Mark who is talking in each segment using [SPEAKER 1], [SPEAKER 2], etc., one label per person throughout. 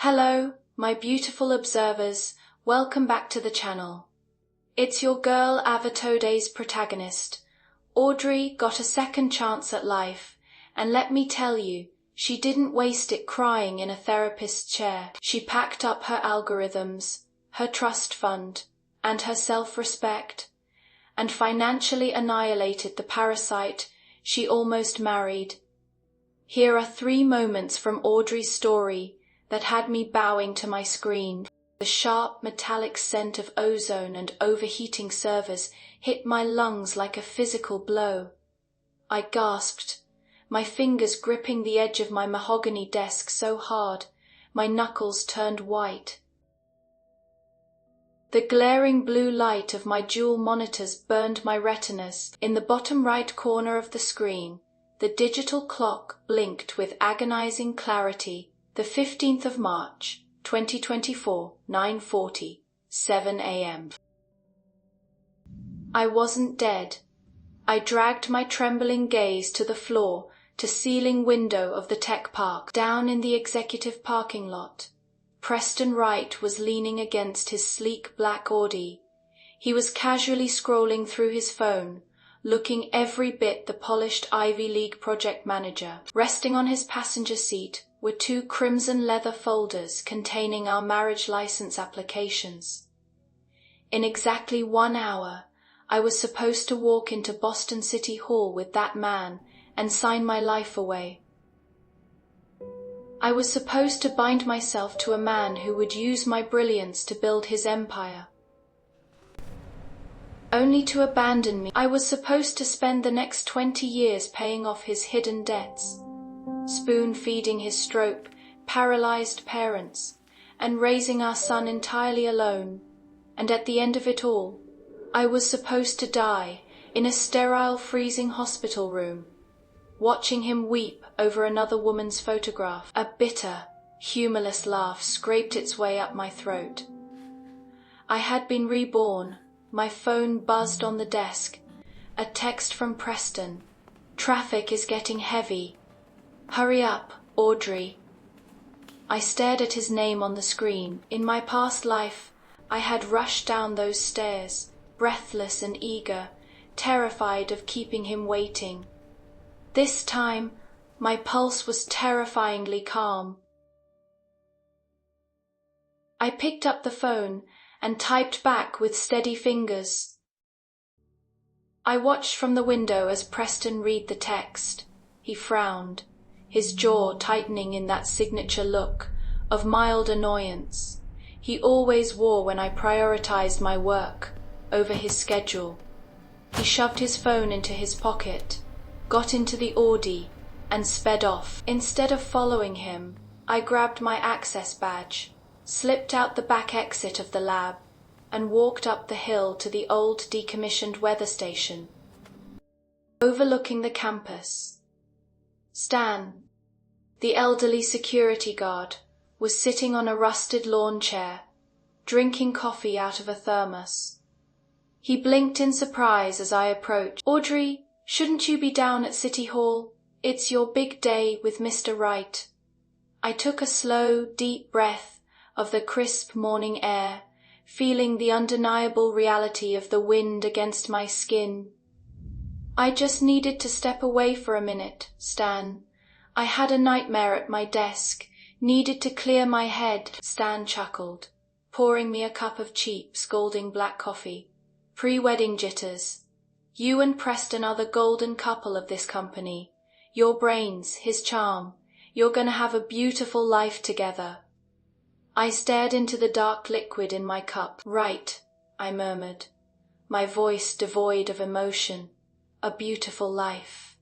[SPEAKER 1] Hello, my beautiful observers, welcome back to the channel. It's your girl Avatoday's protagonist. Audrey got a second chance at life, and let me tell you, she didn't waste it crying in a therapist's chair. She packed up her algorithms, her trust fund, and her self-respect, and financially annihilated the parasite she almost married. Here are 3 moments from Audrey's story that had me bowing to my screen. The sharp metallic scent of ozone and overheating servers hit my lungs like a physical blow. I gasped, my fingers gripping the edge of my mahogany desk so hard, my knuckles turned white. The glaring blue light of my dual monitors burned my retinas. In the bottom right corner of the screen, the digital clock blinked with agonizing clarity. The 15th of March, 2024, 9:40, 7 a.m. I wasn't dead. I dragged my trembling gaze to the floor to ceiling window of the tech park. Down in the executive parking lot, Preston Wright was leaning against his sleek black Audi. He was casually scrolling through his phone, looking every bit the polished Ivy League project manager. Resting on his passenger seat were 2 crimson leather folders containing our marriage license applications. In exactly 1 hour, I was supposed to walk into Boston City Hall with that man and sign my life away. I was supposed to bind myself to a man who would use my brilliance to build his empire, only to abandon me. I was supposed to spend the next 20 years paying off his hidden debts, spoon-feeding his stroke, paralyzed parents, and raising our son entirely alone. And at the end of it all, I was supposed to die in a sterile, freezing hospital room, watching him weep over another woman's photograph. A bitter, humorless laugh scraped its way up my throat. I had been reborn. My phone buzzed on the desk. A text from Preston. Traffic is getting heavy. Hurry up, Audrey. I stared at his name on the screen. In my past life, I had rushed down those stairs, breathless and eager, terrified of keeping him waiting. This time, my pulse was terrifyingly calm. I picked up the phone and typed back with steady fingers. I watched from the window as Preston read the text. He frowned, his jaw tightening in that signature look of mild annoyance he always wore when I prioritized my work over his schedule. He shoved his phone into his pocket, got into the Audi, and sped off. Instead of following him, I grabbed my access badge, slipped out the back exit of the lab, and walked up the hill to the old decommissioned weather station, overlooking the campus. Stan, the elderly security guard, was sitting on a rusted lawn chair, drinking coffee out of a thermos. He blinked in surprise as I approached. Audrey, shouldn't you be down at City Hall? It's your big day with Mr. Wright. I took a slow, deep breath of the crisp morning air, feeling the undeniable reality of the wind against my skin. I just needed to step away for a minute, Stan. I had a nightmare at my desk, needed to clear my head. Stan chuckled, pouring me a cup of cheap, scalding black coffee. Pre-wedding jitters. You and Preston are the golden couple of this company. Your brains, his charm. You're gonna have a beautiful life together. I stared into the dark liquid in my cup. Right, I murmured, my voice devoid of emotion. A beautiful life.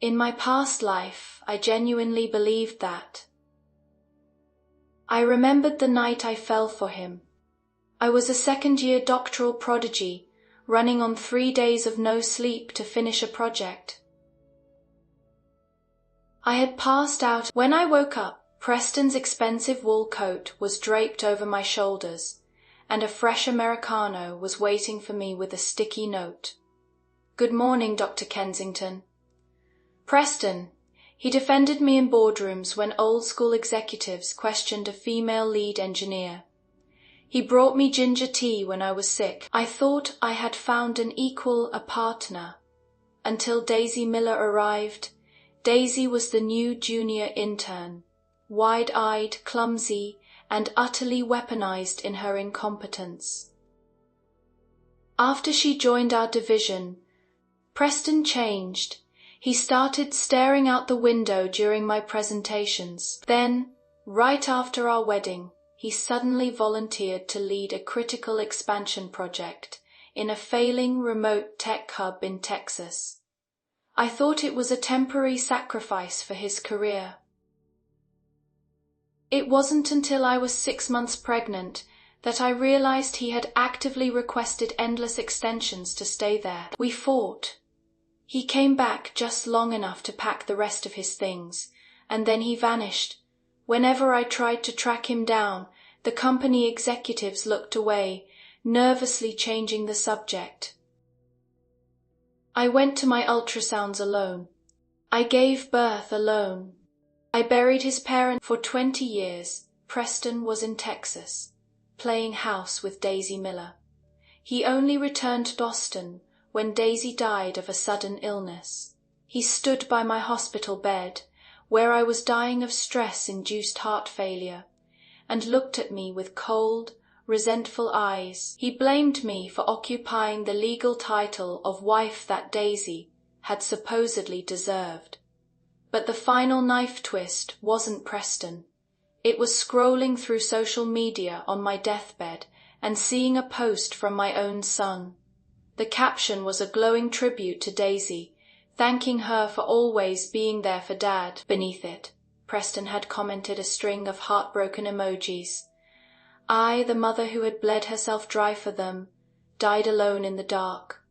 [SPEAKER 1] In my past life, I genuinely believed that. I remembered the night I fell for him. I was a second-year doctoral prodigy, running on 3 days of no sleep to finish a project. I had passed out. When I woke up, Preston's expensive wool coat was draped over my shoulders, and a fresh Americano was waiting for me with a sticky note. Good morning, Dr. Kensington. Preston, He defended me in boardrooms when old-school executives questioned a female lead engineer. He brought me ginger tea when I was sick. I thought I had found an equal, a partner, until Daisy Miller arrived. Daisy was the new junior intern, wide-eyed, clumsy, and utterly weaponized in her incompetence. After she joined our division, Preston changed. He started staring out the window during my presentations. Then, right after our wedding, he suddenly volunteered to lead a critical expansion project in a failing remote tech hub in Texas. I thought it was a temporary sacrifice for his career. It wasn't until I was 6 months pregnant that I realized he had actively requested endless extensions to stay there. We fought. He came back just long enough to pack the rest of his things, and then he vanished. Whenever I tried to track him down, the company executives looked away, nervously changing the subject. I went to my ultrasounds alone. I gave birth alone. I buried his parents. For 20 years, Preston was in Texas, playing house with Daisy Miller. He only returned to Boston when Daisy died of a sudden illness. He stood by my hospital bed, where I was dying of stress-induced heart failure, and looked at me with cold, resentful eyes. He blamed me for occupying the legal title of wife that Daisy had supposedly deserved. But the final knife twist wasn't Preston. It was scrolling through social media on my deathbed and seeing a post from my own son. The caption was a glowing tribute to Daisy, thanking her for always being there for Dad. Beneath it, Preston had commented a string of heartbroken emojis. I, the mother who had bled herself dry for them, died alone in the dark.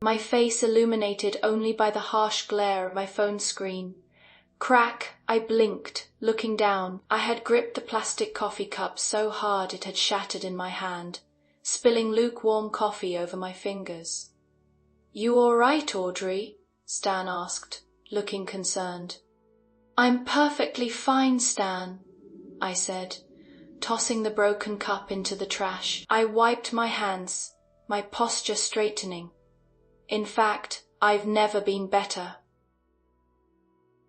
[SPEAKER 1] My face illuminated only by the harsh glare of my phone screen. Crack, I blinked, looking down. I had gripped the plastic coffee cup so hard it had shattered in my hand, spilling lukewarm coffee over my fingers. "You all right, Audrey?" Stan asked, looking concerned. "I'm perfectly fine, Stan," I said, tossing the broken cup into the trash. I wiped my hands, my posture straightening. In fact, I've never been better.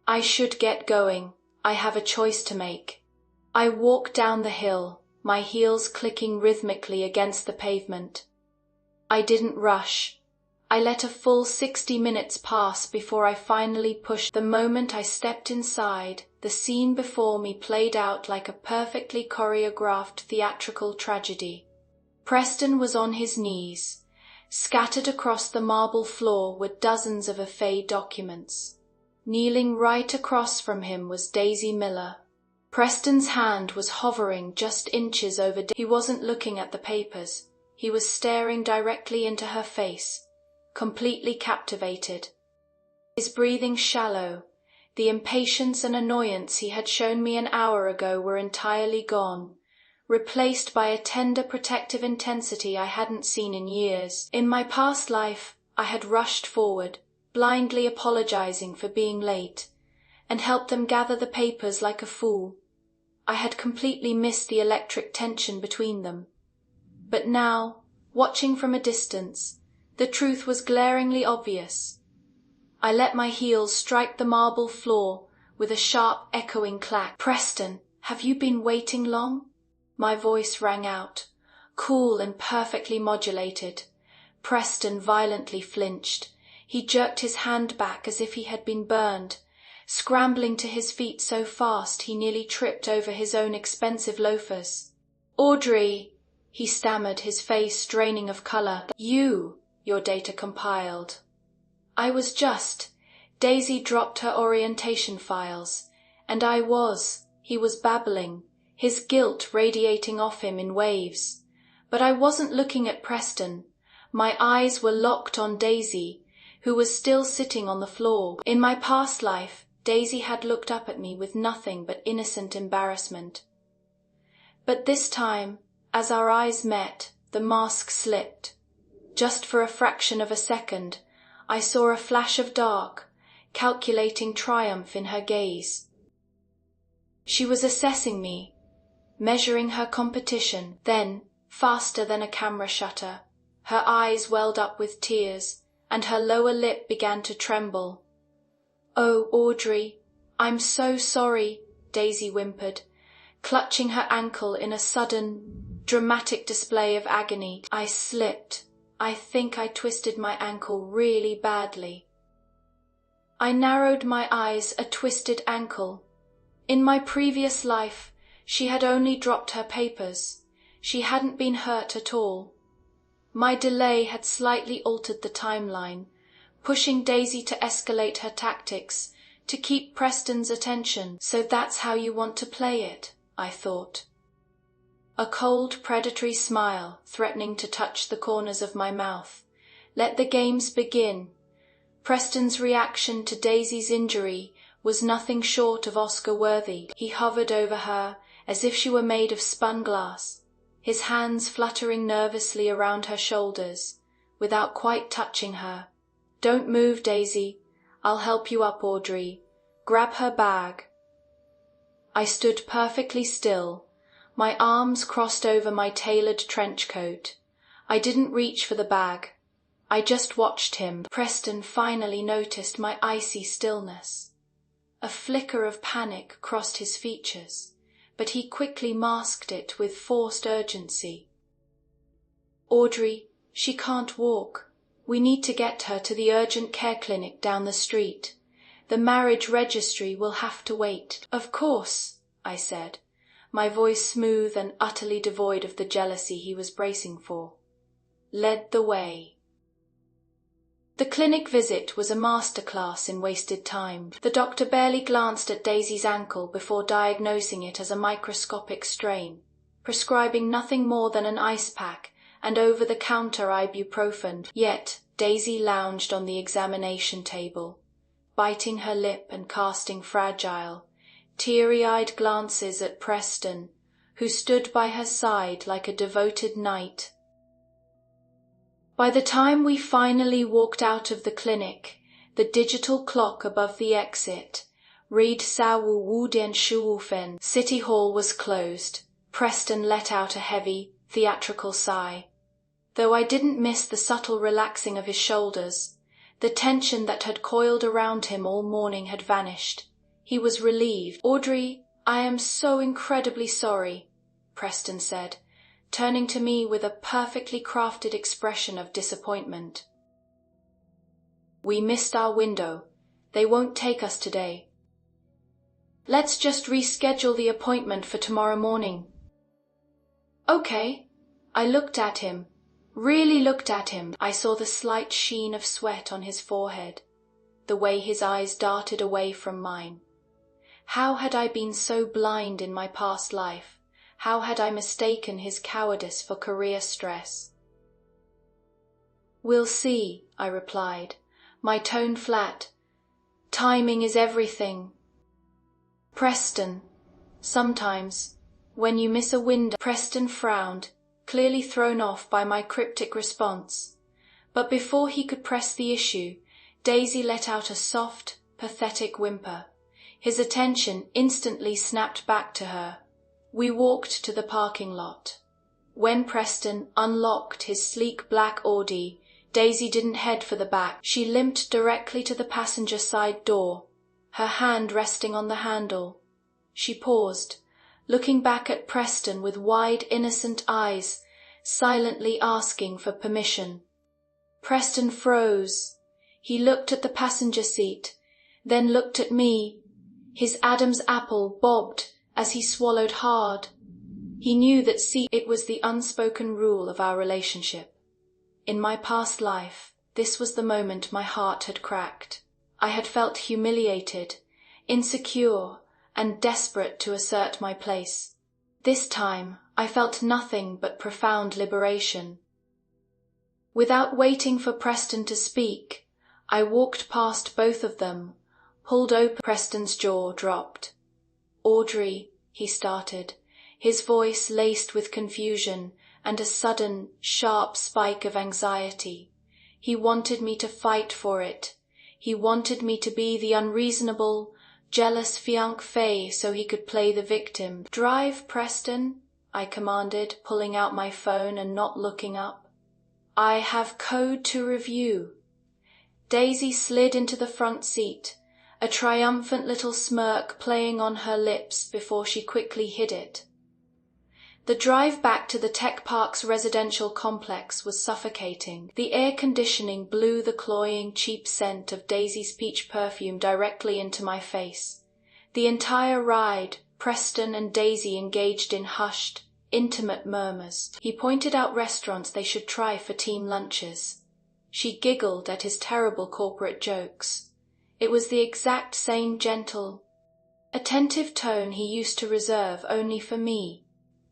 [SPEAKER 1] I should get going. I have a choice to make. I walked down the hill, my heels clicking rhythmically against the pavement. I didn't rush. I let a full 60 minutes pass before I finally pushed. The moment I stepped inside, the scene before me played out like a perfectly choreographed theatrical tragedy. Preston was on his knees. Scattered across the marble floor were dozens of effaced documents. Kneeling right across from him was Daisy Miller. Preston's hand was hovering just inches over. He wasn't looking at the papers. He was staring directly into her face, completely captivated. His breathing shallow. The impatience and annoyance he had shown me an hour ago were entirely gone, replaced by a tender protective intensity I hadn't seen in years. In my past life, I had rushed forward, blindly apologizing for being late, and helped them gather the papers like a fool. I had completely missed the electric tension between them. But now, watching from a distance, the truth was glaringly obvious. I let my heels strike the marble floor with a sharp, echoing clack. "Preston, have you been waiting long?" My voice rang out, cool and perfectly modulated. Preston violently flinched. He jerked his hand back as if he had been burned, scrambling to his feet so fast he nearly tripped over his own expensive loafers. "Audrey," he stammered, his face draining of color. Your data compiled." I was just. Daisy dropped her orientation files, and he was babbling, his guilt radiating off him in waves. But I wasn't looking at Preston. My eyes were locked on Daisy, who was still sitting on the floor. In my past life, Daisy had looked up at me with nothing but innocent embarrassment. But this time, as our eyes met, the mask slipped. Just for a fraction of a second, I saw a flash of dark. calculating triumph in her gaze. She was assessing me, measuring her competition. Then, faster than a camera shutter, her eyes welled up with tears, and her lower lip began to tremble. "Oh, Audrey, I'm so sorry," Daisy whimpered, clutching her ankle in a sudden, dramatic display of agony. "I slipped. I think I twisted my ankle really badly." I narrowed my eyes. A twisted ankle. In my previous life, she had only dropped her papers. She hadn't been hurt at all. My delay had slightly altered the timeline, pushing Daisy to escalate her tactics, to keep Preston's attention. "So that's how you want to play it," I thought. A cold, predatory smile, threatening to touch the corners of my mouth. Let the games begin. Preston's reaction to Daisy's injury was nothing short of Oscar-worthy. He hovered over her as if she were made of spun glass, his hands fluttering nervously around her shoulders, without quite touching her. "Don't move, Daisy. I'll help you up, Audrey. Grab her bag." I stood perfectly still, my arms crossed over my tailored trench coat. I didn't reach for the bag. I just watched him. Preston finally noticed my icy stillness. A flicker of panic crossed his features, but he quickly masked it with forced urgency. "Audrey, she can't walk. We need to get her to the urgent care clinic down the street. The marriage registry will have to wait." "Of course," I said, my voice smooth and utterly devoid of the jealousy he was bracing for. Led the way. The clinic visit was a masterclass in wasted time. The doctor barely glanced at Daisy's ankle before diagnosing it as a microscopic strain, prescribing nothing more than an ice pack and over-the-counter ibuprofen. Yet Daisy lounged on the examination table, biting her lip and casting fragile, teary-eyed glances at Preston, who stood by her side like a devoted knight. By the time we finally walked out of the clinic, the digital clock above the exit read Sawu Wuden Shuwufen. City Hall was closed. Preston let out a heavy, theatrical sigh. Though I didn't miss the subtle relaxing of his shoulders, the tension that had coiled around him all morning had vanished. He was relieved. "Audrey, I am so incredibly sorry," Preston said, turning to me with a perfectly crafted expression of disappointment. "We missed our window. They won't take us today. Let's just reschedule the appointment for tomorrow morning." "Okay." I looked at him, really looked at him. I saw the slight sheen of sweat on his forehead, the way his eyes darted away from mine. How had I been so blind in my past life? How had I mistaken his cowardice for career stress? "We'll see," I replied, my tone flat. "Timing is everything." "Preston, sometimes, when you miss a window—" Preston frowned, clearly thrown off by my cryptic response. But before he could press the issue, Daisy let out a soft, pathetic whimper. His attention instantly snapped back to her. We walked to the parking lot. When Preston unlocked his sleek black Audi, Daisy didn't head for the back. She limped directly to the passenger side door, her hand resting on the handle. She paused, looking back at Preston with wide, innocent eyes, silently asking for permission. Preston froze. He looked at the passenger seat, then looked at me. His Adam's apple bobbed as he swallowed hard. He knew that it was the unspoken rule of our relationship. In my past life, this was the moment my heart had cracked. I had felt humiliated, insecure, and desperate to assert my place. This time, I felt nothing but profound liberation. Without waiting for Preston to speak, I walked past both of them, pulled open. Preston's jaw dropped. "Audrey," he started, his voice laced with confusion and a sudden, sharp spike of anxiety. He wanted me to fight for it. He wanted me to be the unreasonable, jealous fiancé so he could play the victim. "Drive, Preston," I commanded, pulling out my phone and not looking up. "I have code to review." Daisy slid into the front seat, a triumphant little smirk playing on her lips before she quickly hid it. The drive back to the tech park's residential complex was suffocating. The air conditioning blew the cloying, cheap scent of Daisy's peach perfume directly into my face. The entire ride, Preston and Daisy engaged in hushed, intimate murmurs. He pointed out restaurants they should try for team lunches. She giggled at his terrible corporate jokes. It was the exact same gentle, attentive tone he used to reserve only for me.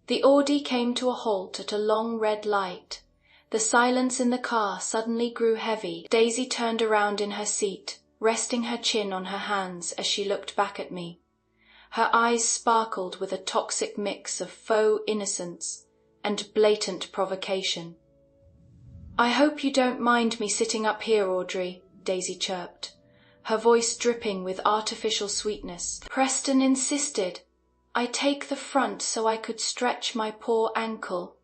[SPEAKER 1] The Audi came to a halt at a long red light. The silence in the car suddenly grew heavy. Daisy turned around in her seat, resting her chin on her hands as she looked back at me. Her eyes sparkled with a toxic mix of faux innocence and blatant provocation. "I hope you don't mind me sitting up here, Audrey," Daisy chirped, her voice dripping with artificial sweetness. Preston insisted I take the front so I could stretch my poor ankle.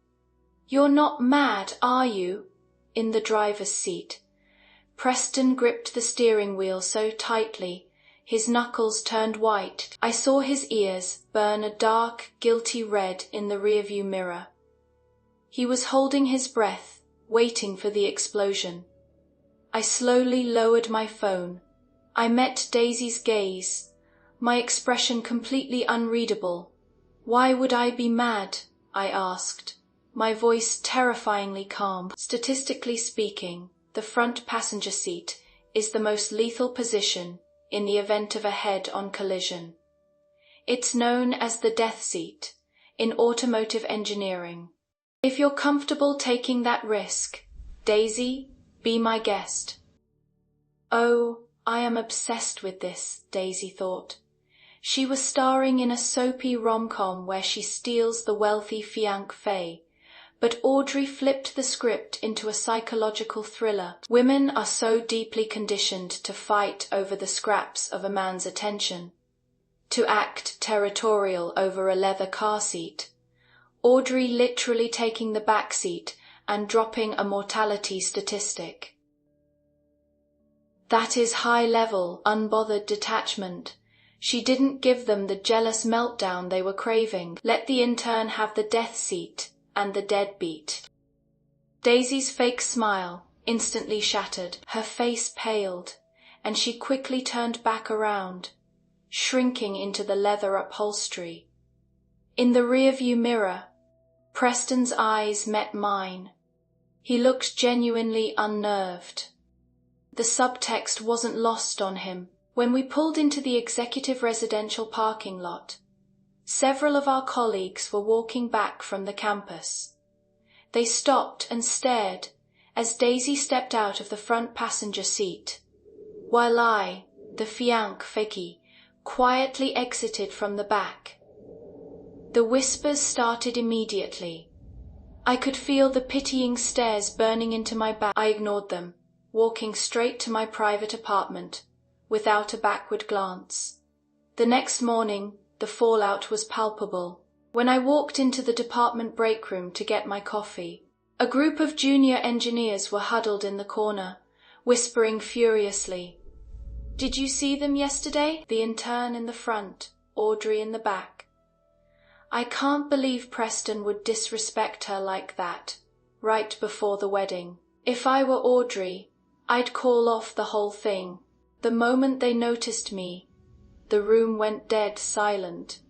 [SPEAKER 1] "You're not mad, are you?" In the driver's seat. Preston gripped the steering wheel so tightly, his knuckles turned white. I saw his ears burn a dark, guilty red in the rearview mirror. He was holding his breath, waiting for the explosion. I slowly lowered my phone. I met Daisy's gaze, my expression completely unreadable. "Why would I be mad?" I asked, my voice terrifyingly calm. Statistically speaking, the front passenger seat is the most lethal position in the event of a head-on collision. It's known as the death seat in automotive engineering. If you're comfortable taking that risk, Daisy, be my guest. Oh, I am obsessed with this, Daisy thought. She was starring in a soapy rom-com where she steals the wealthy fiancé, but Audrey flipped the script into a psychological thriller. Women are so deeply conditioned to fight over the scraps of a man's attention, to act territorial over a leather car seat. Audrey literally taking the back seat and dropping a mortality statistic. That is high-level, unbothered detachment. She didn't give them the jealous meltdown they were craving. Let the intern have the death seat and the deadbeat. Daisy's fake smile instantly shattered. Her face paled, and she quickly turned back around, shrinking into the leather upholstery. In the rearview mirror, Preston's eyes met mine. He looked genuinely unnerved. The subtext wasn't lost on him. When we pulled into the executive residential parking lot, several of our colleagues were walking back from the campus. They stopped and stared as Daisy stepped out of the front passenger seat, while I, the fiancé, quietly exited from the back. The whispers started immediately. I could feel the pitying stares burning into my back. I ignored them, walking straight to my private apartment, without a backward glance. The next morning, the fallout was palpable. When I walked into the department break room to get my coffee, a group of junior engineers were huddled in the corner, whispering furiously. "Did you see them yesterday?" The intern in the front, Audrey in the back. "I can't believe Preston would disrespect her like that, right before the wedding. If I were Audrey, I'd call off the whole thing." The moment they noticed me, the room went dead silent.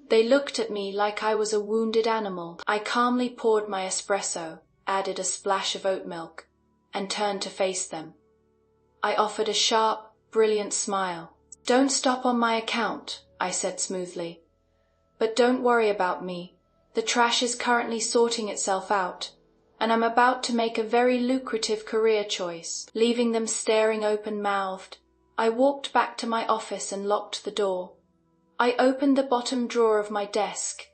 [SPEAKER 1] They looked at me like I was a wounded animal. I calmly poured my espresso, added a splash of oat milk, and turned to face them. I offered a sharp, brilliant smile. "Don't stop on my account," I said smoothly. "But don't worry about me. The trash is currently sorting itself out, and I'm about to make a very lucrative career choice." Leaving them staring open-mouthed, I walked back to my office and locked the door. I opened the bottom drawer of my desk.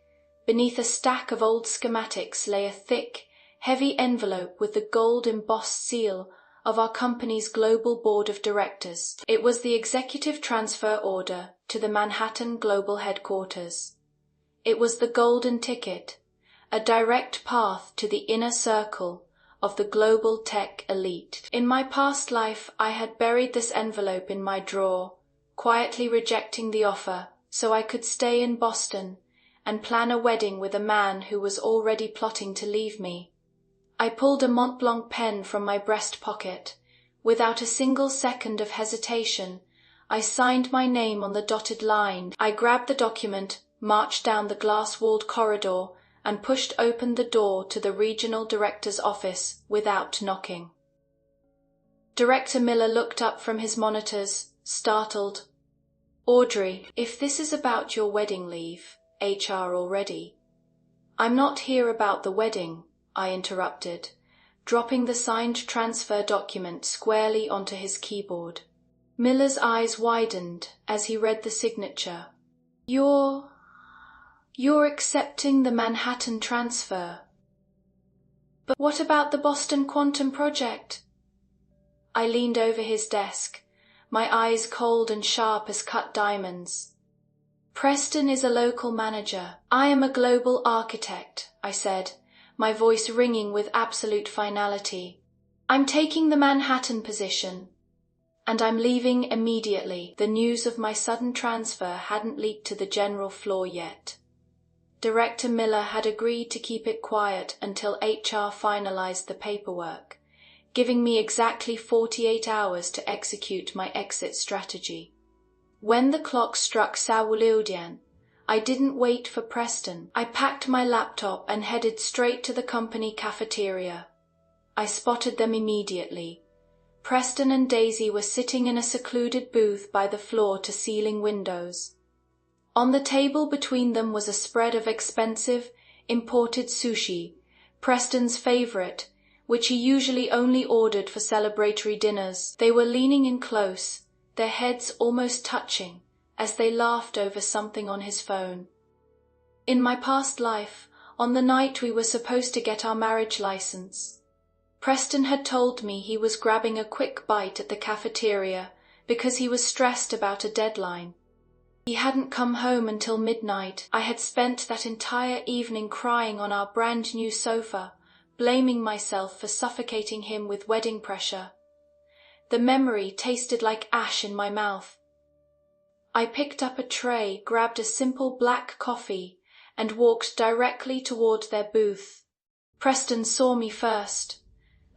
[SPEAKER 1] Beneath a stack of old schematics lay a thick, heavy envelope with the gold-embossed seal of our company's global board of directors. It was the executive transfer order to the Manhattan global headquarters. It was the golden ticket, a direct path to the inner circle of the global tech elite. In my past life, I had buried this envelope in my drawer, quietly rejecting the offer so I could stay in Boston and plan a wedding with a man who was already plotting to leave me. I pulled a Mont Blanc pen from my breast pocket. Without a single second of hesitation, I signed my name on the dotted line. I grabbed the document, marched down the glass-walled corridor, and pushed open the door to the regional director's office without knocking. Director Miller looked up from his monitors, startled. "Audrey, if this is about your wedding leave, HR already." "I'm not here about the wedding," I interrupted, dropping the signed transfer document squarely onto his keyboard. Miller's eyes widened as he read the signature. You're accepting the Manhattan transfer. But what about the Boston Quantum Project?" I leaned over his desk, my eyes cold and sharp as cut diamonds. "Preston is a local manager. I am a global architect," I said, my voice ringing with absolute finality. "I'm taking the Manhattan position, and I'm leaving immediately." The news of my sudden transfer hadn't leaked to the general floor yet. Director Miller had agreed to keep it quiet until HR finalized the paperwork, giving me exactly 48 hours to execute my exit strategy. When the clock struck Sawuliudian, I didn't wait for Preston. I packed my laptop and headed straight to the company cafeteria. I spotted them immediately. Preston and Daisy were sitting in a secluded booth by the floor-to-ceiling windows. On the table between them was a spread of expensive, imported sushi, Preston's favorite, which he usually only ordered for celebratory dinners. They were leaning in close, their heads almost touching, as they laughed over something on his phone. In my past life, on the night we were supposed to get our marriage license, Preston had told me he was grabbing a quick bite at the cafeteria because he was stressed about a deadline. He hadn't come home until midnight. I had spent that entire evening crying on our brand new sofa, blaming myself for suffocating him with wedding pressure. The memory tasted like ash in my mouth. I picked up a tray, grabbed a simple black coffee, and walked directly toward their booth. Preston saw me first.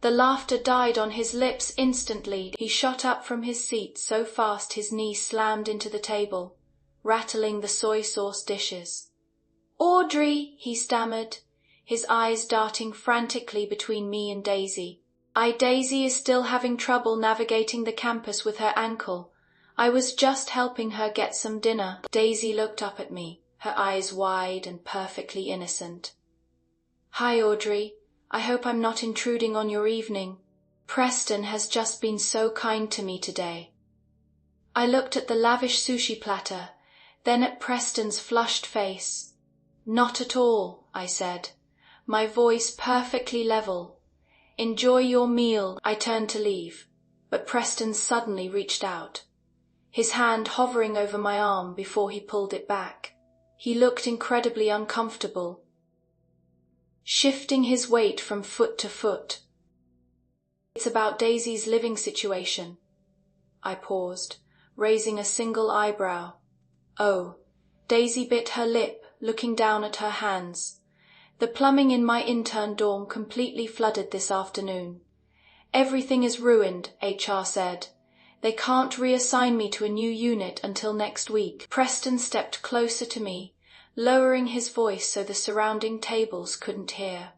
[SPEAKER 1] The laughter died on his lips instantly. He shot up from his seat so fast his knee slammed into the table, rattling the soy sauce dishes. "Audrey," he stammered, his eyes darting frantically between me and Daisy. Daisy is still having trouble navigating the campus with her ankle. I was just helping her get some dinner." Daisy looked up at me, her eyes wide and perfectly innocent. "Hi, Audrey. I hope I'm not intruding on your evening. Preston has just been so kind to me today." I looked at the lavish sushi platter, then at Preston's flushed face. "Not at all," I said, my voice perfectly level. "Enjoy your meal." I turned to leave, but Preston suddenly reached out, his hand hovering over my arm before he pulled it back. He looked incredibly uncomfortable, shifting his weight from foot to foot. "It's about Daisy's living situation." I paused, raising a single eyebrow. "Oh." Daisy bit her lip, looking down at her hands. "The plumbing in my intern dorm completely flooded this afternoon. Everything is ruined," HR said. "They can't reassign me to a new unit until next week." Preston stepped closer to me, lowering his voice so the surrounding tables couldn't hear.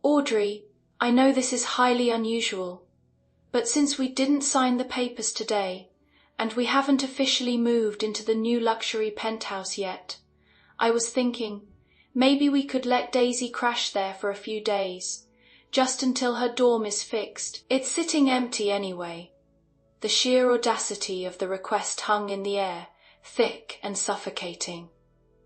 [SPEAKER 1] "Audrey, I know this is highly unusual, but since we didn't sign the papers today, and we haven't officially moved into the new luxury penthouse yet, I was thinking, maybe we could let Daisy crash there for a few days, just until her dorm is fixed. It's sitting empty anyway." The sheer audacity of the request hung in the air, thick and suffocating.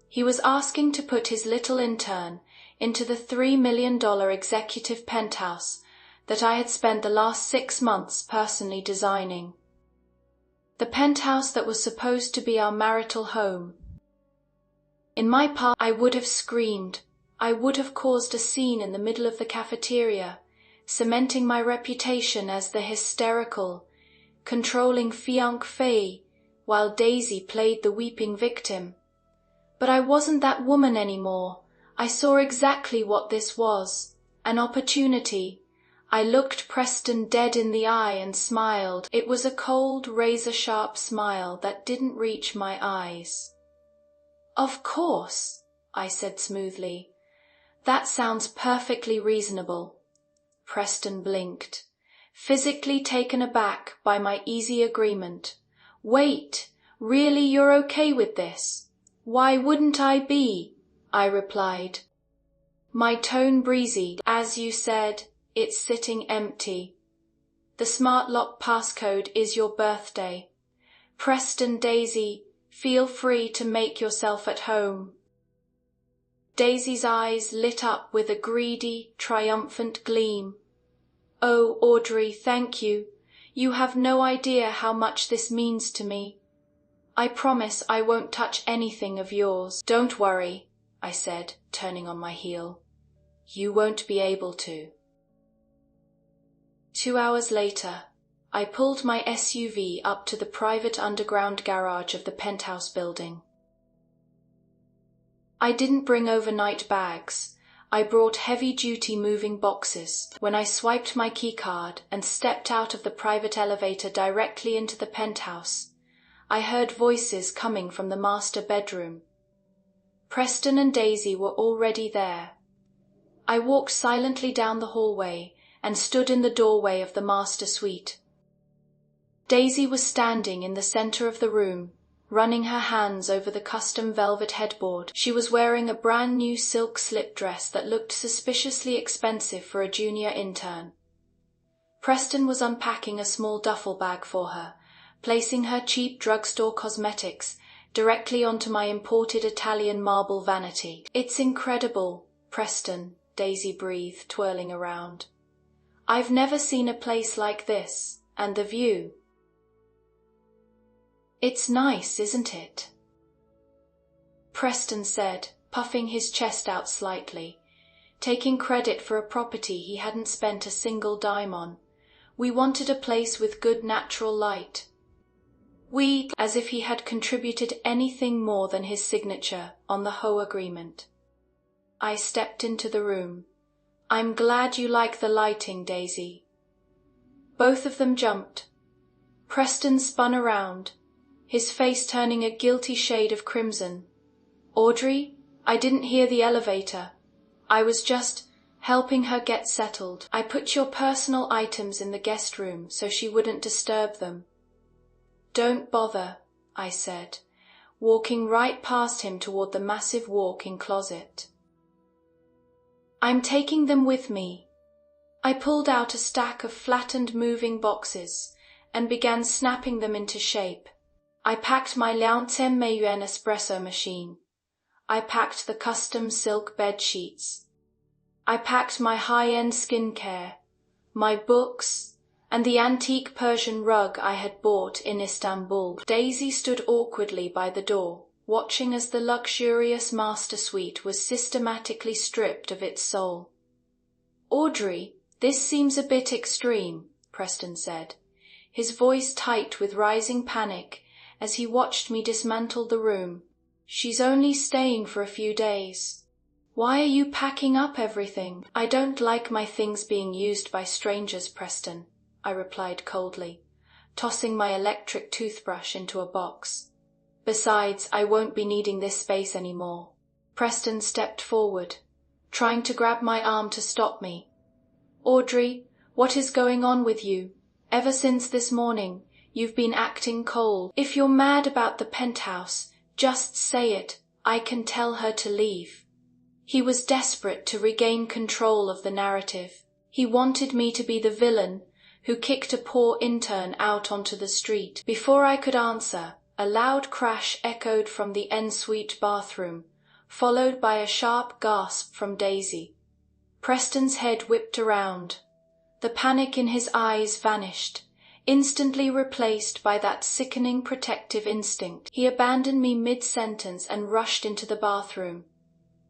[SPEAKER 1] He was asking to put his little intern into the $3 million executive penthouse that I had spent the last 6 months personally designing. The penthouse that was supposed to be our marital home. In my part, I would have screamed. I would have caused a scene in the middle of the cafeteria, cementing my reputation as the hysterical, controlling fiancé, while Daisy played the weeping victim. But I wasn't that woman anymore. I saw exactly what this was, an opportunity. I looked Preston dead in the eye and smiled. It was a cold, razor-sharp smile that didn't reach my eyes. "Of course," I said smoothly. "That sounds perfectly reasonable." Preston blinked, physically taken aback by my easy agreement. "Wait, really you're okay with this?" "Why wouldn't I be?" I replied, my tone breezy. "As you said, it's sitting empty. The smart lock passcode is your birthday. Preston, Daisy, feel free to make yourself at home." Daisy's eyes lit up with a greedy, triumphant gleam. "Oh, Audrey, thank you. You have no idea how much this means to me. I promise I won't touch anything of yours." "Don't worry," I said, turning on my heel. "You won't be able to." 2 hours later, I pulled my SUV up to the private underground garage of the penthouse building. I didn't bring overnight bags. I brought heavy-duty moving boxes. When I swiped my keycard and stepped out of the private elevator directly into the penthouse, I heard voices coming from the master bedroom. Preston and Daisy were already there. I walked silently down the hallway and stood in the doorway of the master suite. Daisy was standing in the center of the room, running her hands over the custom velvet headboard. She was wearing a brand new silk slip dress that looked suspiciously expensive for a junior intern. Preston was unpacking a small duffel bag for her, placing her cheap drugstore cosmetics directly onto my imported Italian marble vanity. "It's incredible, Preston," Daisy breathed, twirling around. "I've never seen a place like this, and the view. It's nice, isn't it?" Preston said, puffing his chest out slightly, taking credit for a property he hadn't spent a single dime on. "We wanted a place with good natural light." As if he had contributed anything more than his signature on the whole agreement. I stepped into the room. "I'm glad you like the lighting, Daisy." Both of them jumped. Preston spun around, his face turning a guilty shade of crimson. "Audrey, I didn't hear the elevator. I was just helping her get settled. I put your personal items in the guest room so she wouldn't disturb them." "Don't bother," I said, walking right past him toward the massive walk-in closet. "I'm taking them with me." I pulled out a stack of flattened moving boxes and began snapping them into shape. I packed my Liaontien Meiyuan espresso machine. I packed the custom silk bed sheets. I packed my high-end skincare, my books, and the antique Persian rug I had bought in Istanbul. Daisy stood awkwardly by the door, watching as the luxurious master suite was systematically stripped of its soul. "Audrey, this seems a bit extreme," Preston said, his voice tight with rising panic as he watched me dismantle the room. "She's only staying for a few days. Why are you packing up everything?" "I don't like my things being used by strangers, Preston," I replied coldly, tossing my electric toothbrush into a box. "Besides, I won't be needing this space anymore." Preston stepped forward, trying to grab my arm to stop me. "Audrey, what is going on with you? Ever since this morning, you've been acting cold. If you're mad about the penthouse, just say it. I can tell her to leave." He was desperate to regain control of the narrative. He wanted me to be the villain who kicked a poor intern out onto the street. Before I could answer, a loud crash echoed from the ensuite bathroom, followed by a sharp gasp from Daisy. Preston's head whipped around. The panic in his eyes vanished, instantly replaced by that sickening protective instinct. He abandoned me mid-sentence and rushed into the bathroom.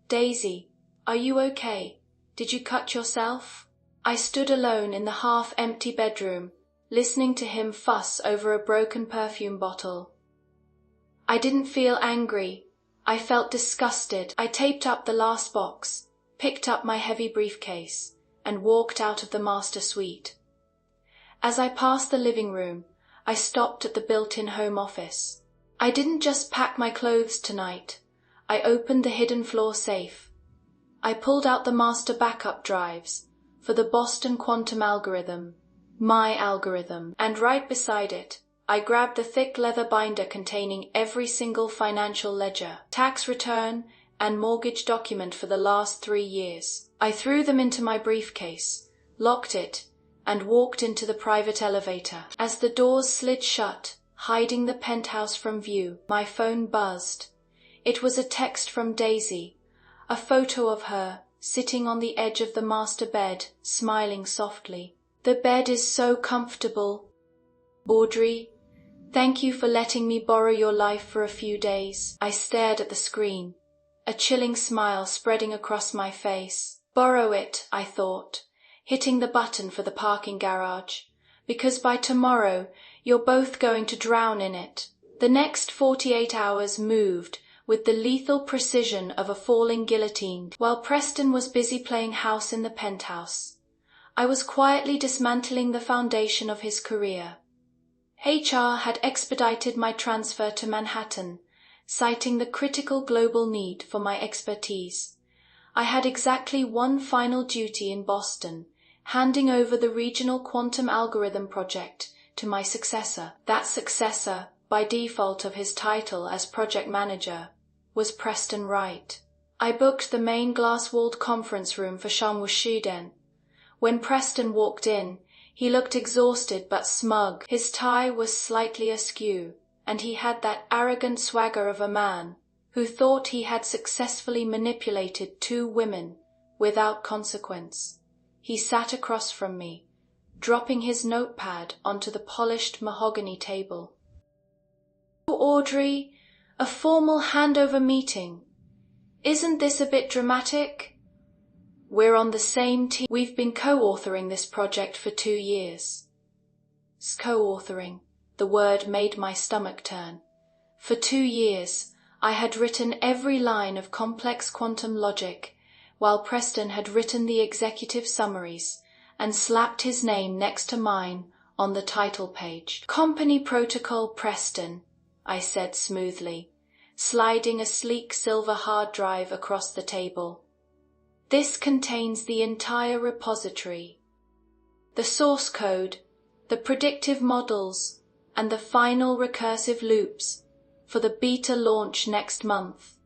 [SPEAKER 1] "Daisy, are you okay? Did you cut yourself?" I stood alone in the half-empty bedroom, listening to him fuss over a broken perfume bottle. I didn't feel angry. I felt disgusted. I taped up the last box, picked up my heavy briefcase, and walked out of the master suite. As I passed the living room, I stopped at the built-in home office. I didn't just pack my clothes tonight. I opened the hidden floor safe. I pulled out the master backup drives for the Boston quantum algorithm, my algorithm, and right beside it, I grabbed the thick leather binder containing every single financial ledger, tax return, and mortgage document for the last 3 years. I threw them into my briefcase, locked it, and walked into the private elevator. As the doors slid shut, hiding the penthouse from view, my phone buzzed. It was a text from Daisy, a photo of her, sitting on the edge of the master bed, smiling softly. "The bed is so comfortable. Audrey, thank you for letting me borrow your life for a few days." I stared at the screen, a chilling smile spreading across my face. Borrow it, I thought, hitting the button for the parking garage, because by tomorrow you're both going to drown in it. The next 48 hours moved with the lethal precision of a falling guillotine. While Preston was busy playing house in the penthouse, I was quietly dismantling the foundation of his career. HR had expedited my transfer to Manhattan, citing the critical global need for my expertise. I had exactly one final duty in Boston, handing over the regional quantum algorithm project to my successor. That successor, by default of his title as project manager, was Preston Wright. I booked the main glass-walled conference room for Sharm el-Sheikh. When Preston walked in, he looked exhausted but smug. His tie was slightly askew, and he had that arrogant swagger of a man who thought he had successfully manipulated 2 women without consequence. He sat across from me, dropping his notepad onto the polished mahogany table. "Oh, Audrey, a formal handover meeting. Isn't this a bit dramatic? We're on the same team. We've been co-authoring this project for 2 years. Co-authoring. The word made my stomach turn. For 2 years, I had written every line of complex quantum logic, while Preston had written the executive summaries and slapped his name next to mine on the title page. "Company Protocol Preston," I said smoothly, sliding a sleek silver hard drive across the table. "This contains the entire repository. The source code, the predictive models, and the final recursive loops for the beta launch next month.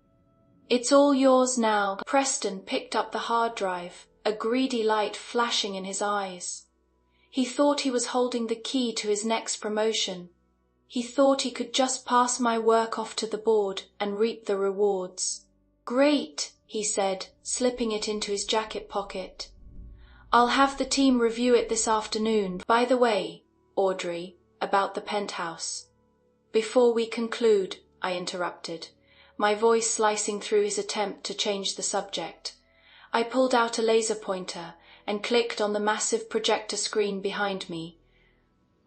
[SPEAKER 1] It's all yours now." Preston picked up the hard drive, a greedy light flashing in his eyes. He thought he was holding the key to his next promotion. He thought he could just pass my work off to the board and reap the rewards. "Great," he said, slipping it into his jacket pocket. "I'll have the team review it this afternoon. By the way, Audrey, about the penthouse." "Before we conclude," I interrupted, my voice slicing through his attempt to change the subject. I pulled out a laser pointer and clicked on the massive projector screen behind me.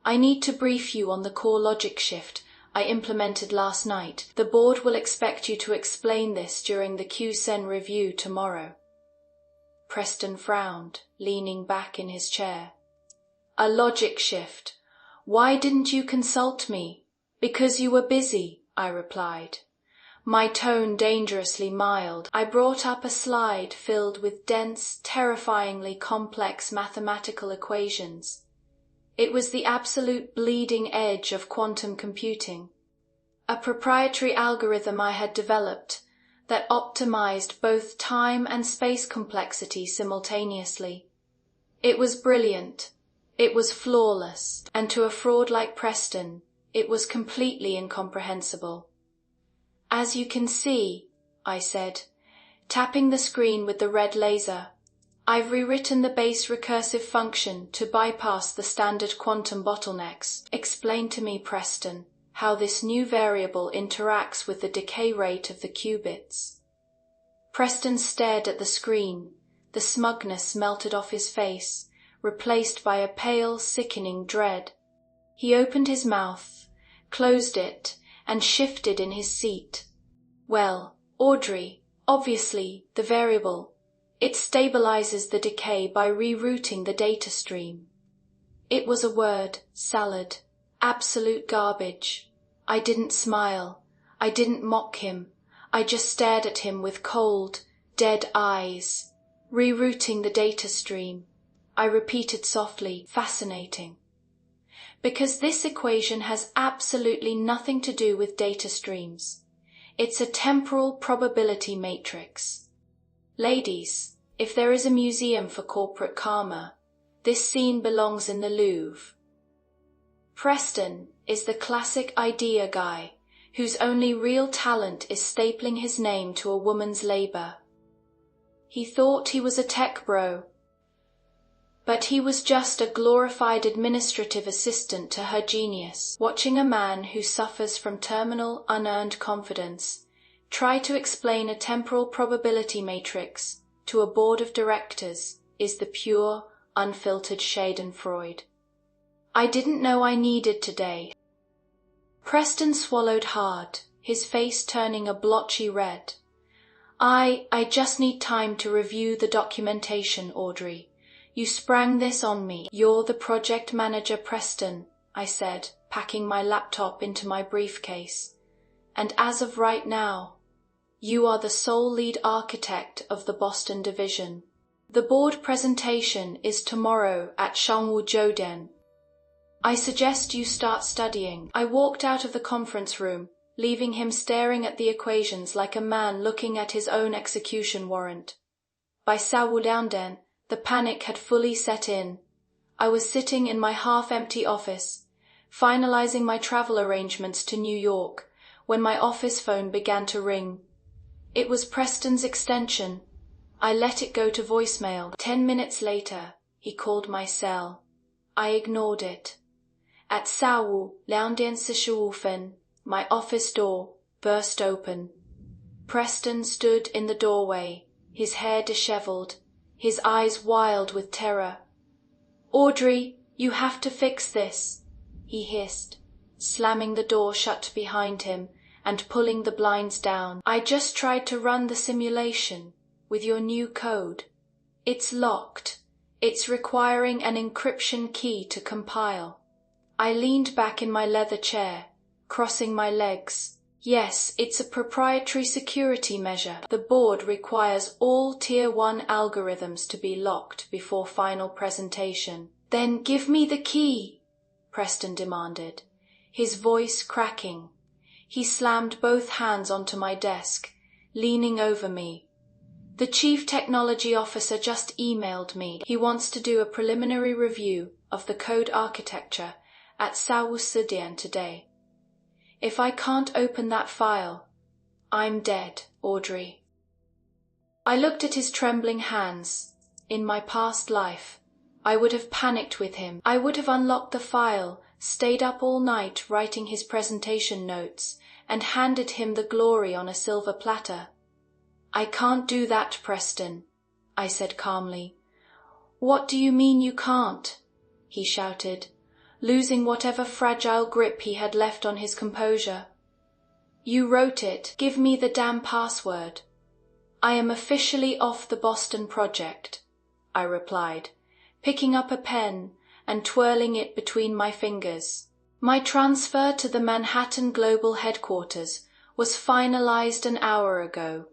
[SPEAKER 1] "I need to brief you on the core logic shift I implemented last night. The board will expect you to explain this during the QSEN review tomorrow." Preston frowned, leaning back in his chair. "A logic shift. Why didn't you consult me?" "Because you were busy," I replied, my tone dangerously mild. I brought up a slide filled with dense, terrifyingly complex mathematical equations. It was the absolute bleeding edge of quantum computing, a proprietary algorithm I had developed that optimized both time and space complexity simultaneously. It was brilliant, it was flawless, and to a fraud like Preston, it was completely incomprehensible. "As you can see," I said, tapping the screen with the red laser, I've rewritten the base recursive function to bypass the standard quantum bottlenecks. Explain to me, Preston, how this new variable interacts with the decay rate of the qubits. Preston stared at the screen. The smugness melted off his face, replaced by a pale, sickening dread. He opened his mouth, closed it, and shifted in his seat. Well, Audrey, obviously, the variable. It stabilizes the decay by rerouting the data stream. It was a word, salad, absolute garbage. I didn't smile. I didn't mock him. I just stared at him with cold, dead eyes. Rerouting the data stream. I repeated softly, fascinating. Because this equation has absolutely nothing to do with data streams. It's a temporal probability matrix. Ladies, if there is a museum for corporate karma, this scene belongs in the Louvre. Preston is the classic idea guy whose only real talent is stapling his name to a woman's labor. He thought he was a tech bro, but he was just a glorified administrative assistant to her genius. Watching a man who suffers from terminal unearned confidence try to explain a temporal probability matrix to a board of directors is the pure, unfiltered Schadenfreude. I didn't know I needed today. Preston swallowed hard, his face turning a blotchy red. I just need time to review the documentation, Audrey. You sprang this on me. You're the project manager, Preston, I said, packing my laptop into my briefcase. And as of right now, you are the sole lead architect of the Boston division. The board presentation is tomorrow at Shangwu Jiudian. I suggest you start studying. I walked out of the conference room, leaving him staring at the equations like a man looking at his own execution warrant. By Shangwu Liangdian, the panic had fully set in. I was sitting in my half-empty office, finalizing my travel arrangements to New York, when my office phone began to ring. It was Preston's extension. I let it go to voicemail. 10 minutes later, he called my cell. I ignored it. At Shangwu Liangdian 45分, my office door burst open. Preston stood in the doorway, his hair disheveled, his eyes wild with terror. Audrey, you have to fix this, he hissed, slamming the door shut behind him and pulling the blinds down. I just tried to run the simulation with your new code. It's locked. It's requiring an encryption key to compile. I leaned back in my leather chair, crossing my legs. Yes, it's a proprietary security measure. The board requires all Tier 1 algorithms to be locked before final presentation. Then give me the key, Preston demanded, his voice cracking. He slammed both hands onto my desk, leaning over me. The Chief Technology Officer just emailed me. He wants to do a preliminary review of the code architecture at Shangwu Jiudian today. If I can't open that file, I'm dead, Audrey. I looked at his trembling hands. In my past life, I would have panicked with him. I would have unlocked the file, stayed up all night writing his presentation notes, and handed him the glory on a silver platter. I can't do that, Preston, I said calmly. What do you mean you can't? He shouted, losing whatever fragile grip he had left on his composure. You wrote it. Give me the damn password. I am officially off the Boston project, I replied, picking up a pen and twirling it between my fingers. My transfer to the Manhattan Global Headquarters was finalized an hour ago.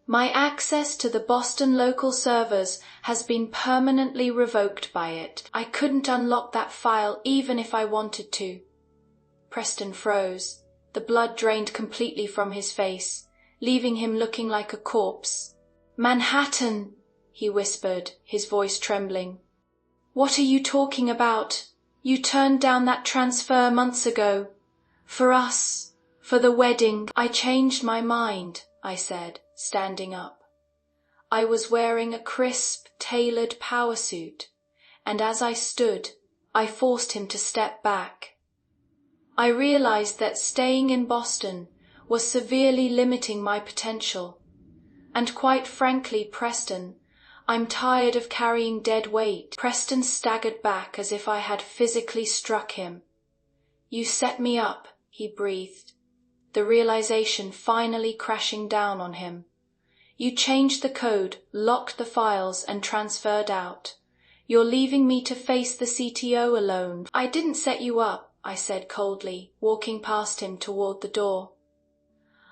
[SPEAKER 1] My access to the Boston local servers has been permanently revoked by it. I couldn't unlock that file even if I wanted to. Preston froze. The blood drained completely from his face, leaving him looking like a corpse. Manhattan, he whispered, his voice trembling. What are you talking about? You turned down that transfer months ago. For us, for the wedding. I changed my mind, I said, standing up. I was wearing a crisp, tailored power suit, and as I stood, I forced him to step back. I realized that staying in Boston was severely limiting my potential. And quite frankly, Preston, I'm tired of carrying dead weight. Preston staggered back as if I had physically struck him. You set me up, he breathed, the realization finally crashing down on him. You changed the code, locked the files, and transferred out. You're leaving me to face the CTO alone. I didn't set you up, I said coldly, walking past him toward the door.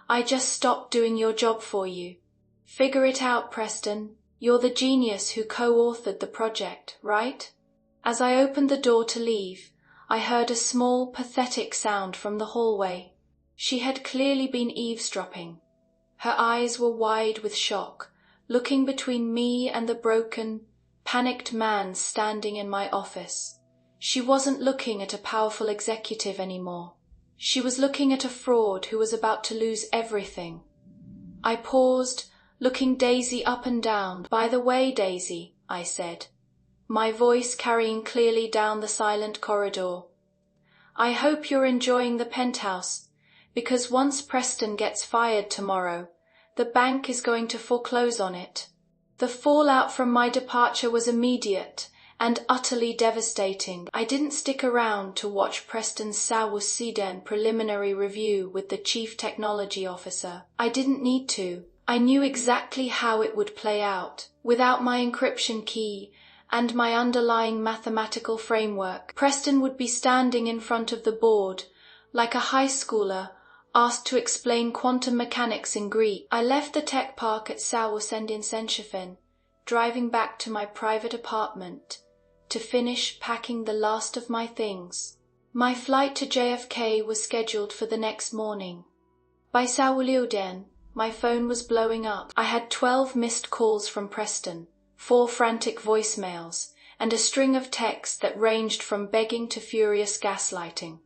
[SPEAKER 1] I just stopped doing your job for you. Figure it out, Preston. You're the genius who co-authored the project, right? As I opened the door to leave, I heard a small, pathetic sound from the hallway. She had clearly been eavesdropping. Her eyes were wide with shock, looking between me and the broken, panicked man standing in my office. She wasn't looking at a powerful executive anymore. She was looking at a fraud who was about to lose everything. I paused, looking Daisy up and down. By the way, Daisy, I said, my voice carrying clearly down the silent corridor, I hope you're enjoying the penthouse, because once Preston gets fired tomorrow, the bank is going to foreclose on it. The fallout from my departure was immediate and utterly devastating. I didn't stick around to watch Preston's Southsiden preliminary review with the chief technology officer. I didn't need to. I knew exactly how it would play out. Without my encryption key and my underlying mathematical framework, Preston would be standing in front of the board, like a high schooler asked to explain quantum mechanics in Greek. I left the tech park at Southsiden, driving back to my private apartment to finish packing the last of my things. My flight to JFK was scheduled for the next morning. By Southsiden, my phone was blowing up. I had 12 missed calls from Preston, 4 frantic voicemails, and a string of texts that ranged from begging to furious gaslighting.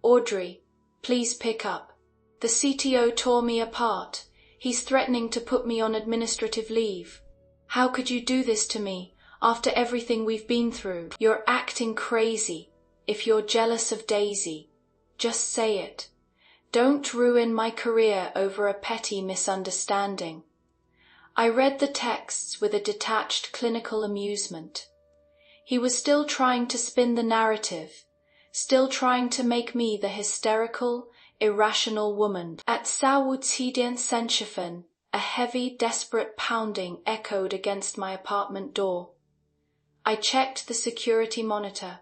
[SPEAKER 1] Audrey, please pick up. The CTO tore me apart. He's threatening to put me on administrative leave. How could you do this to me after everything we've been through? You're acting crazy. If you're jealous of Daisy, just say it. Don't ruin my career over a petty misunderstanding. I read the texts with a detached clinical amusement. He was still trying to spin the narrative, still trying to make me the hysterical, irrational woman. At Southsiden, a heavy, desperate pounding echoed against my apartment door. I checked the security monitor.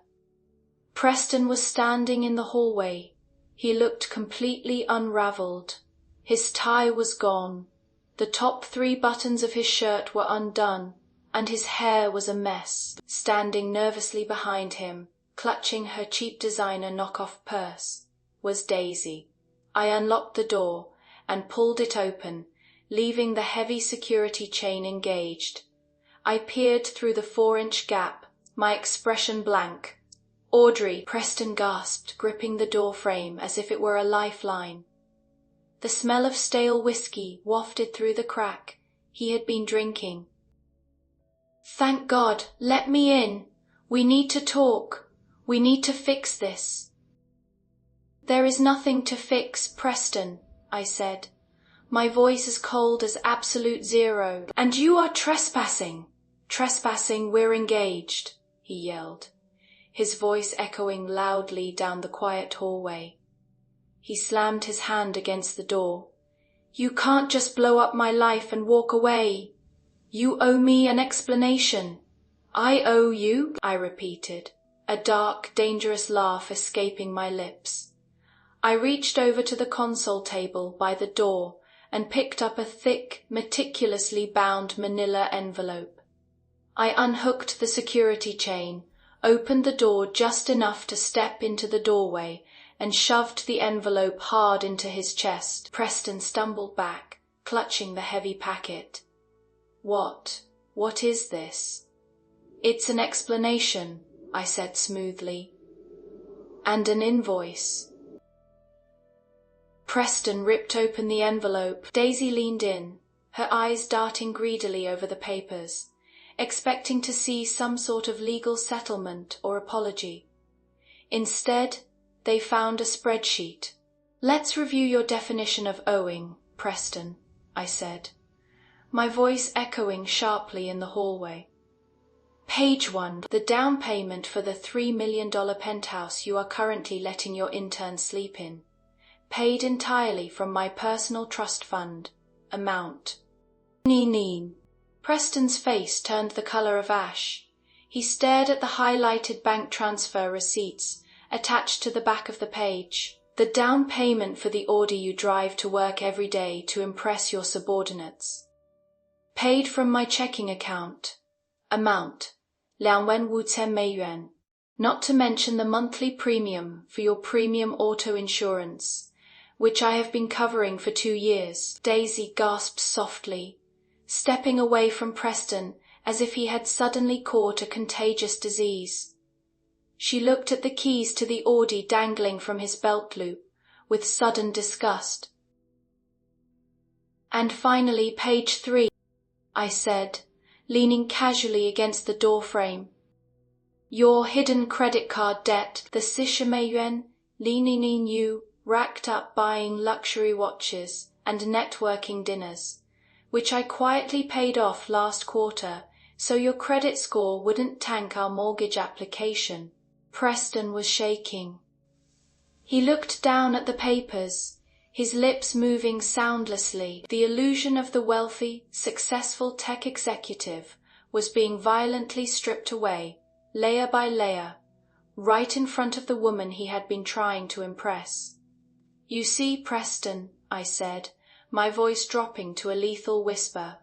[SPEAKER 1] Preston was standing in the hallway. He looked completely unraveled. His tie was gone. The top 3 buttons of his shirt were undone, and his hair was a mess. Standing nervously behind him, clutching her cheap designer knockoff purse, was Daisy. I unlocked the door and pulled it open, leaving the heavy security chain engaged. I peered through the 4-inch gap, my expression blank. Audrey, Preston gasped, gripping the door frame as if it were a lifeline. The smell of stale whiskey wafted through the crack. He had been drinking. Thank God, let me in. We need to talk. We need to fix this. There is nothing to fix, Preston, I said, my voice as cold as absolute zero. And you are trespassing. Trespassing, we're engaged, he yelled, his voice echoing loudly down the quiet hallway. He slammed his hand against the door. You can't just blow up my life and walk away. You owe me an explanation. I owe you, I repeated, a dark, dangerous laugh escaping my lips. I reached over to the console table by the door and picked up a thick, meticulously bound manila envelope. I unhooked the security chain, opened the door just enough to step into the doorway, and shoved the envelope hard into his chest. Preston stumbled back, clutching the heavy packet. What is this? It's an explanation, I said smoothly. And an invoice. Preston ripped open the envelope. Daisy leaned in, her eyes darting greedily over the papers, expecting to see some sort of legal settlement or apology. Instead, they found a spreadsheet. "Let's review your definition of owing, Preston," I said, my voice echoing sharply in the hallway. Page 1. The down payment for the $3 million penthouse you are currently letting your intern sleep in. Paid entirely from my personal trust fund. Amount. Neen. Preston's face turned the color of ash. He stared at the highlighted bank transfer receipts attached to the back of the page. The down payment for the Audi you drive to work every day to impress your subordinates. Paid from my checking account. Amount. 2,500美元. Not to mention the monthly premium for your premium auto insurance, which I have been covering for 2 years. Daisy gasped softly, stepping away from Preston as if he had suddenly caught a contagious disease. She looked at the keys to the Audi dangling from his belt loop with sudden disgust. "And finally, page 3, I said, leaning casually against the doorframe. "Your hidden credit card debt, the 40美元, leaning you racked up buying luxury watches and networking dinners, which I quietly paid off last quarter so your credit score wouldn't tank our mortgage application." Preston was shaking. He looked down at the papers, his lips moving soundlessly. The illusion of the wealthy, successful tech executive was being violently stripped away, layer by layer, right in front of the woman he had been trying to impress. "You see, Preston," I said, my voice dropping to a lethal whisper,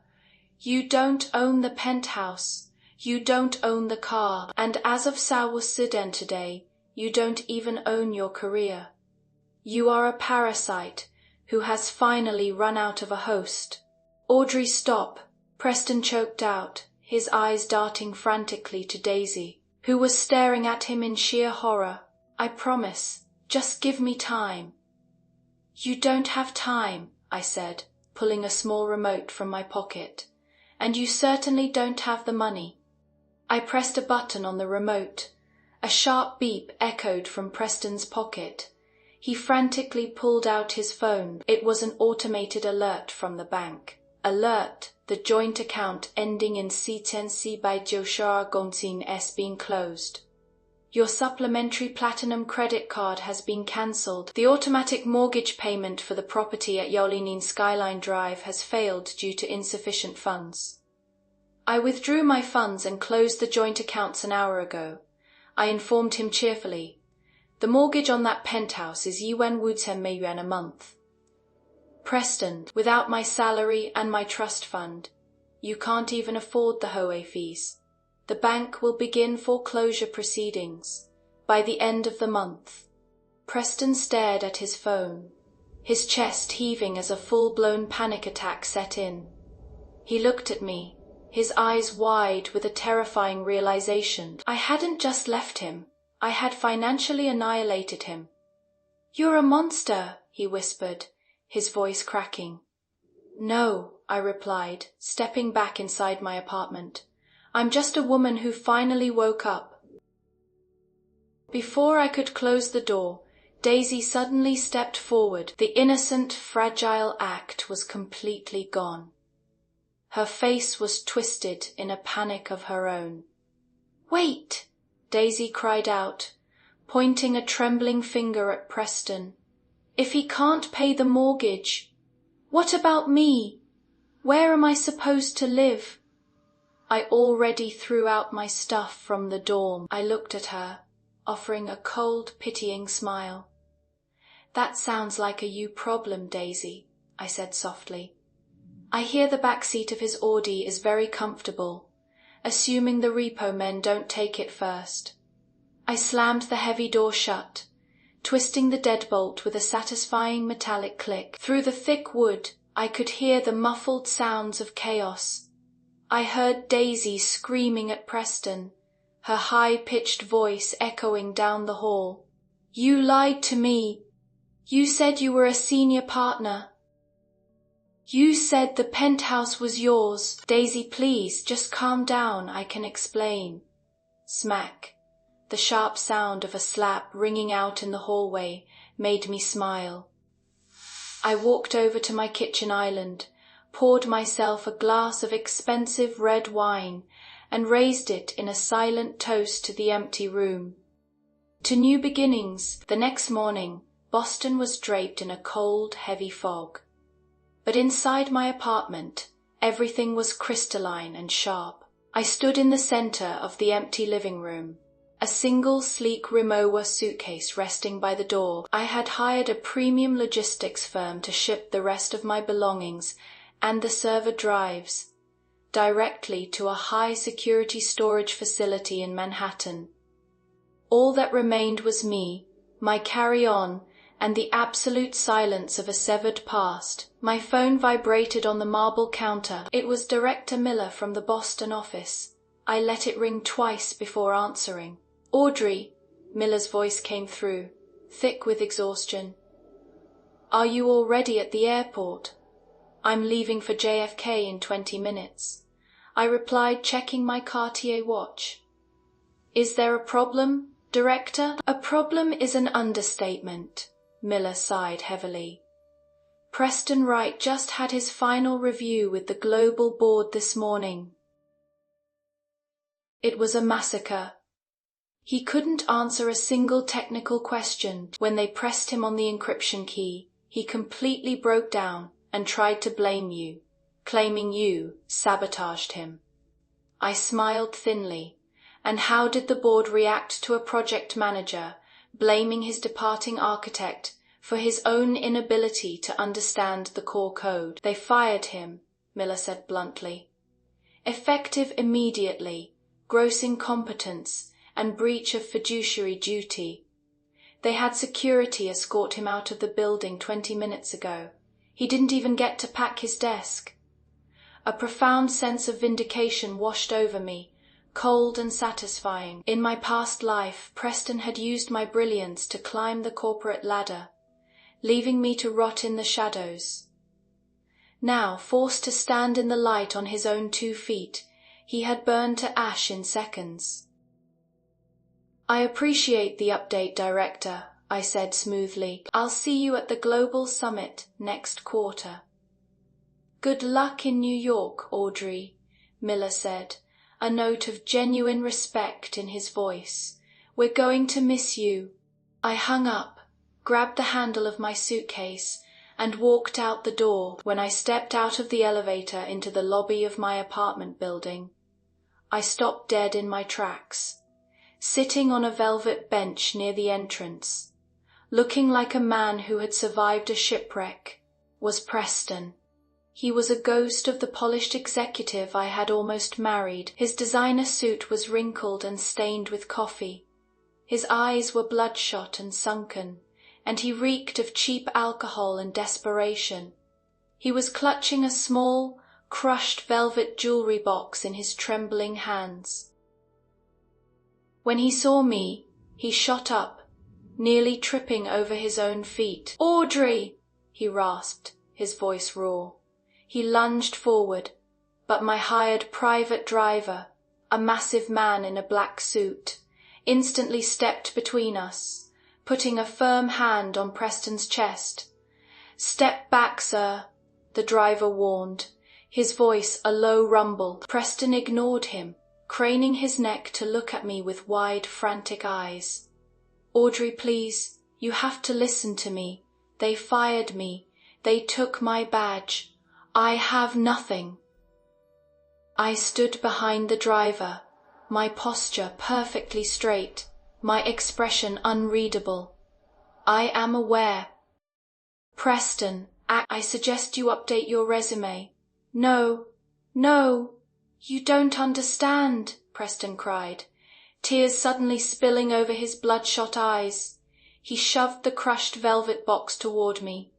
[SPEAKER 1] "you don't own the penthouse. You don't own the car, and as of Sawasuden today, you don't even own your career. You are a parasite who has finally run out of a host." "Audrey, stop," Preston choked out, his eyes darting frantically to Daisy, who was staring at him in sheer horror. "I promise, just give me time." "You don't have time," I said, pulling a small remote from my pocket, "and you certainly don't have the money." I pressed a button on the remote. A sharp beep echoed from Preston's pocket. He frantically pulled out his phone. It was an automated alert from the bank. "Alert, the joint account ending in C10C by Joshua Gontin S being closed. Your supplementary platinum credit card has been cancelled. The automatic mortgage payment for the property at Yolinin Skyline Drive has failed due to insufficient funds. I withdrew my funds and closed the joint accounts an hour ago," I informed him cheerfully. "The mortgage on that penthouse is yuan a month." "Preston, without my salary and my trust fund, you can't even afford the HOA fees. The bank will begin foreclosure proceedings by the end of the month." Preston stared at his phone, his chest heaving as a full-blown panic attack set in. He looked at me, his eyes wide with a terrifying realization. I hadn't just left him, I had financially annihilated him. "You're a monster," he whispered, his voice cracking. "No," I replied, stepping back inside my apartment. "I'm just a woman who finally woke up." Before I could close the door, Daisy suddenly stepped forward. The innocent, fragile act was completely gone. Her face was twisted in a panic of her own. "Wait!" Daisy cried out, pointing a trembling finger at Preston. "If he can't pay the mortgage, what about me? Where am I supposed to live?" I already threw out my stuff from the dorm. I looked at her, offering a cold, pitying smile. "That sounds like a you problem, Daisy," I said softly. "I hear the backseat of his Audi is very comfortable, assuming the repo men don't take it first." I slammed the heavy door shut, twisting the deadbolt with a satisfying metallic click. Through the thick wood, I could hear the muffled sounds of chaos. I heard Daisy screaming at Preston, her high-pitched voice echoing down the hall. "You lied to me. You said you were a senior partner. You said the penthouse was yours. Daisy, please, just calm down, I can explain. Smack. The sharp sound of a slap ringing out in the hallway made me smile. I walked over to my kitchen island, poured myself a glass of expensive red wine, and raised it in a silent toast to the empty room. To new beginnings. The next morning, Boston was draped in a cold, heavy fog. But inside my apartment, everything was crystalline and sharp. I stood in the center of the empty living room, a single sleek Rimowa suitcase resting by the door. I had hired a premium logistics firm to ship the rest of my belongings and the server drives directly to a high-security storage facility in Manhattan. All that remained was me, my carry-on, and the absolute silence of a severed past. My phone vibrated on the marble counter. It was Director Miller from the Boston office. I let it ring twice before answering. Audrey, Miller's voice came through, thick with exhaustion. Are you already at the airport? I'm leaving for JFK in 20 minutes. I replied, checking my Cartier watch. Is there a problem, Director? A problem is an understatement. Miller sighed heavily. Preston Wright just had his final review with the global board this morning. It was a massacre. He couldn't answer a single technical question. When they pressed him on the encryption key, he completely broke down and tried to blame you, claiming you sabotaged him. I smiled thinly. And how did the board react to a project manager blaming his departing architect for his own inability to understand the core code? They fired him, Miller said bluntly. Effective immediately, gross incompetence, and breach of fiduciary duty. They had security escort him out of the building 20 minutes ago. He didn't even get to pack his desk. A profound sense of vindication washed over me, cold and satisfying. In my past life, Preston had used my brilliance to climb the corporate ladder, leaving me to rot in the shadows. Now, forced to stand in the light on his own 2 feet, he had burned to ash in seconds. I appreciate the update, Director, I said smoothly. I'll see you at the Global Summit next quarter. Good luck in New York, Audrey, Miller said, a note of genuine respect in his voice. We're going to miss you. I hung up, grabbed the handle of my suitcase, and walked out the door. When I stepped out of the elevator into the lobby of my apartment building, I stopped dead in my tracks. Sitting on a velvet bench near the entrance, looking like a man who had survived a shipwreck, was Preston. He was a ghost of the polished executive I had almost married. His designer suit was wrinkled and stained with coffee. His eyes were bloodshot and sunken, and he reeked of cheap alcohol and desperation. He was clutching a small, crushed velvet jewelry box in his trembling hands. When he saw me, he shot up, nearly tripping over his own feet. "Audrey!" he rasped, his voice raw. He lunged forward, but my hired private driver, a massive man in a black suit, instantly stepped between us, putting a firm hand on Preston's chest. "Step back, sir," the driver warned, his voice a low rumble. Preston ignored him, craning his neck to look at me with wide, frantic eyes. "Audrey, please, you have to listen to me. They fired me. They took my badge. I have nothing." I stood behind the driver, my posture perfectly straight, my expression unreadable. "I am aware." "Preston, I suggest you update your resume." "No, no, you don't understand," Preston cried, tears suddenly spilling over his bloodshot eyes. He shoved the crushed velvet box toward me.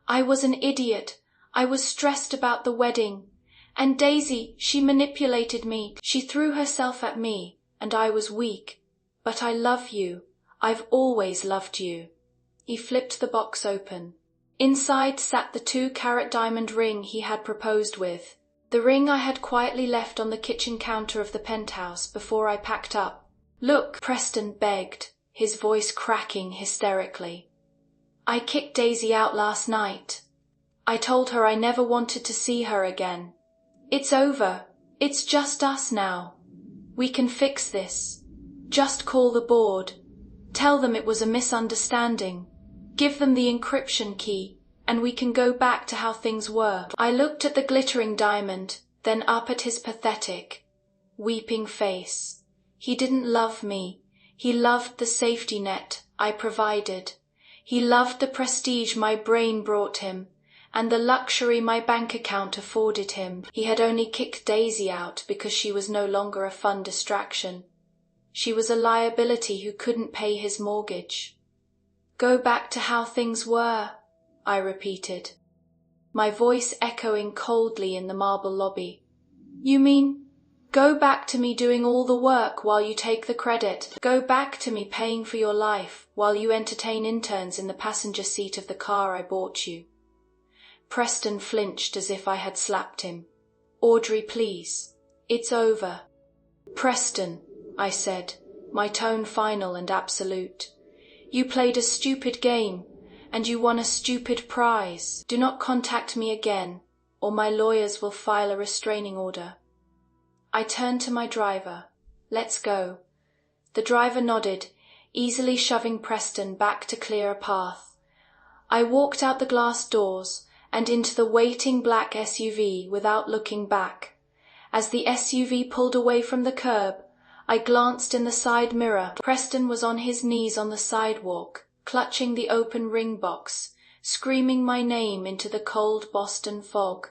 [SPEAKER 1] "I was an idiot. I was stressed about the wedding. And Daisy, she manipulated me. She threw herself at me, and I was weak. But I love you. I've always loved you." He flipped the box open. Inside sat the 2-carat diamond ring he had proposed with, the ring I had quietly left on the kitchen counter of the penthouse before I packed up. "Look," Preston begged, his voice cracking hysterically. "I kicked Daisy out last night. I told her I never wanted to see her again. It's over. It's just us now. We can fix this. Just call the board. Tell them it was a misunderstanding. Give them the encryption key, and we can go back to how things were." I looked at the glittering diamond, then up at his pathetic, weeping face. He didn't love me. He loved the safety net I provided. He loved the prestige my brain brought him, and the luxury my bank account afforded him. He had only kicked Daisy out because she was no longer a fun distraction. She was a liability who couldn't pay his mortgage. "Go back to how things were," I repeated, my voice echoing coldly in the marble lobby. "You mean, go back to me doing all the work while you take the credit? Go back to me paying for your life while you entertain interns in the passenger seat of the car I bought you?" Preston flinched as if I had slapped him. "Audrey, please. It's over." "Preston," I said, my tone final and absolute. "You played a stupid game, and you won a stupid prize. Do not contact me again, or my lawyers will file a restraining order." I turned to my driver. "Let's go." The driver nodded, easily shoving Preston back to clear a path. I walked out the glass doors and into the waiting black SUV without looking back. As the SUV pulled away from the curb, I glanced in the side mirror. Preston was on his knees on the sidewalk, clutching the open ring box, screaming my name into the cold Boston fog.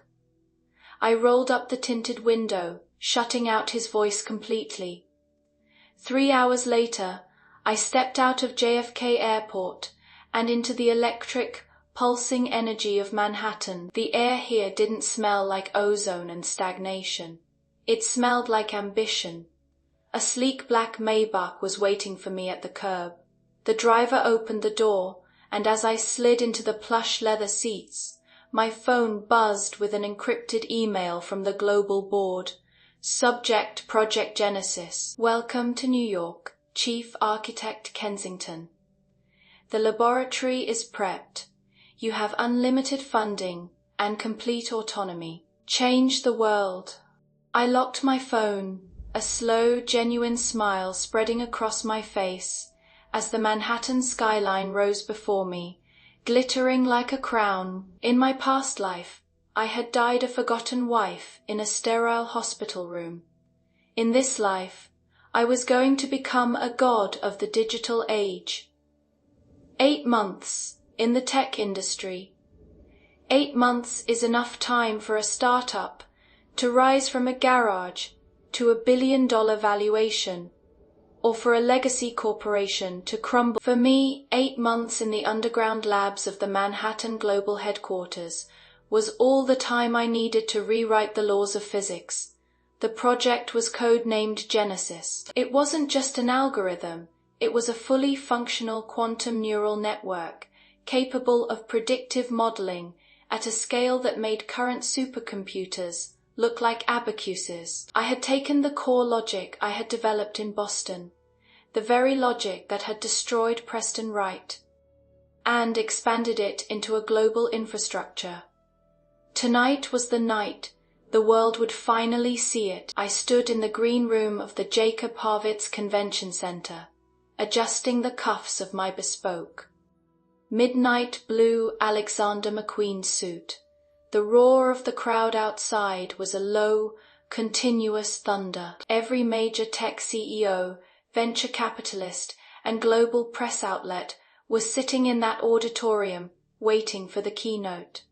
[SPEAKER 1] I rolled up the tinted window, shutting out his voice completely. 3 hours later, I stepped out of JFK Airport and into the electric, pulsing energy of Manhattan. The air here didn't smell like ozone and stagnation. It smelled like ambition. A sleek black Maybach was waiting for me at the curb. The driver opened the door, and as I slid into the plush leather seats, my phone buzzed with an encrypted email from the global board. Subject: Project Genesis. "Welcome to New York, Chief Architect Kensington. The laboratory is prepped. You have unlimited funding and complete autonomy. Change the world." I locked my phone, a slow, genuine smile spreading across my face as the Manhattan skyline rose before me, glittering like a crown. In my past life, I had died a forgotten wife in a sterile hospital room. In this life, I was going to become a god of the digital age. 8 months in the tech industry. 8 months is enough time for a startup to rise from a garage to a billion-dollar valuation, or for a legacy corporation to crumble. For me, 8 months in the underground labs of the Manhattan Global Headquarters was all the time I needed to rewrite the laws of physics. The project was code-named Genesis. It wasn't just an algorithm, it was a fully functional quantum neural network, capable of predictive modeling at a scale that made current supercomputers look like abacuses. I had taken the core logic I had developed in Boston, the very logic that had destroyed Preston Wright, and expanded it into a global infrastructure. Tonight was the night the world would finally see it. I stood in the green room of the Jacob Harvitz Convention Center, adjusting the cuffs of my bespoke midnight blue Alexander McQueen suit. The roar of the crowd outside was a low, continuous thunder. Every major tech CEO, venture capitalist, and global press outlet was sitting in that auditorium, waiting for the keynote.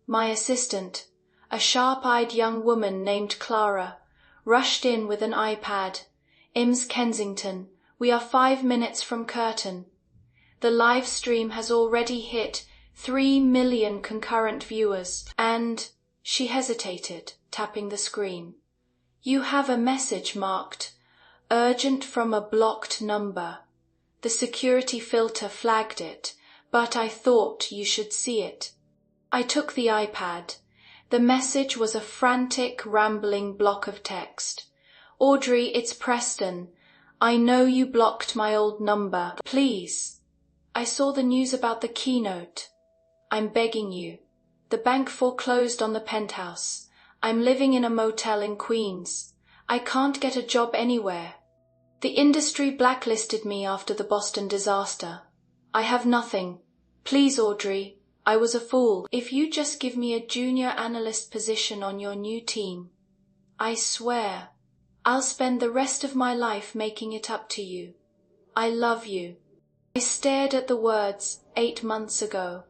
[SPEAKER 1] My assistant, a sharp-eyed young woman named Clara, rushed in with an iPad. "Ims Kensington, we are 5 minutes from curtain. The live stream has already hit 3 million concurrent viewers, and—" She hesitated, tapping the screen. "You have a message marked urgent from a blocked number." The security filter flagged it, but I thought you should see it. I took the iPad. The message was a frantic, rambling block of text. Audrey, it's Preston. I know you blocked my old number. Please. I saw the news about the keynote. I'm begging you. The bank foreclosed on the penthouse. I'm living in a motel in Queens. I can't get a job anywhere. The industry blacklisted me after the Boston disaster. I have nothing. Please, Audrey, I was a fool. If you just give me a junior analyst position on your new team, I swear, I'll spend the rest of my life making it up to you. I love you. I stared at the words 8 months ago.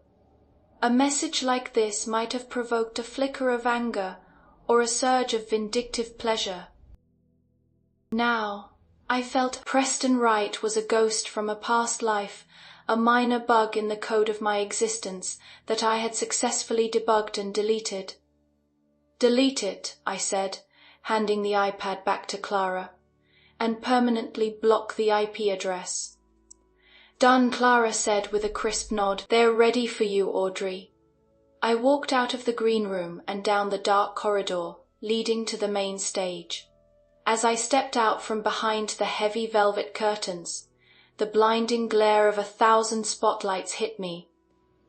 [SPEAKER 1] A message like this might have provoked a flicker of anger or a surge of vindictive pleasure. Now, I felt Preston Wright was a ghost from a past life, a minor bug in the code of my existence that I had successfully debugged and deleted. Delete it, I said, handing the iPad back to Clara, and permanently block the IP address. Done, Clara said with a crisp nod. They're ready for you, Audrey. I walked out of the green room and down the dark corridor leading to the main stage. As I stepped out from behind the heavy velvet curtains, the blinding glare of 1,000 spotlights hit me.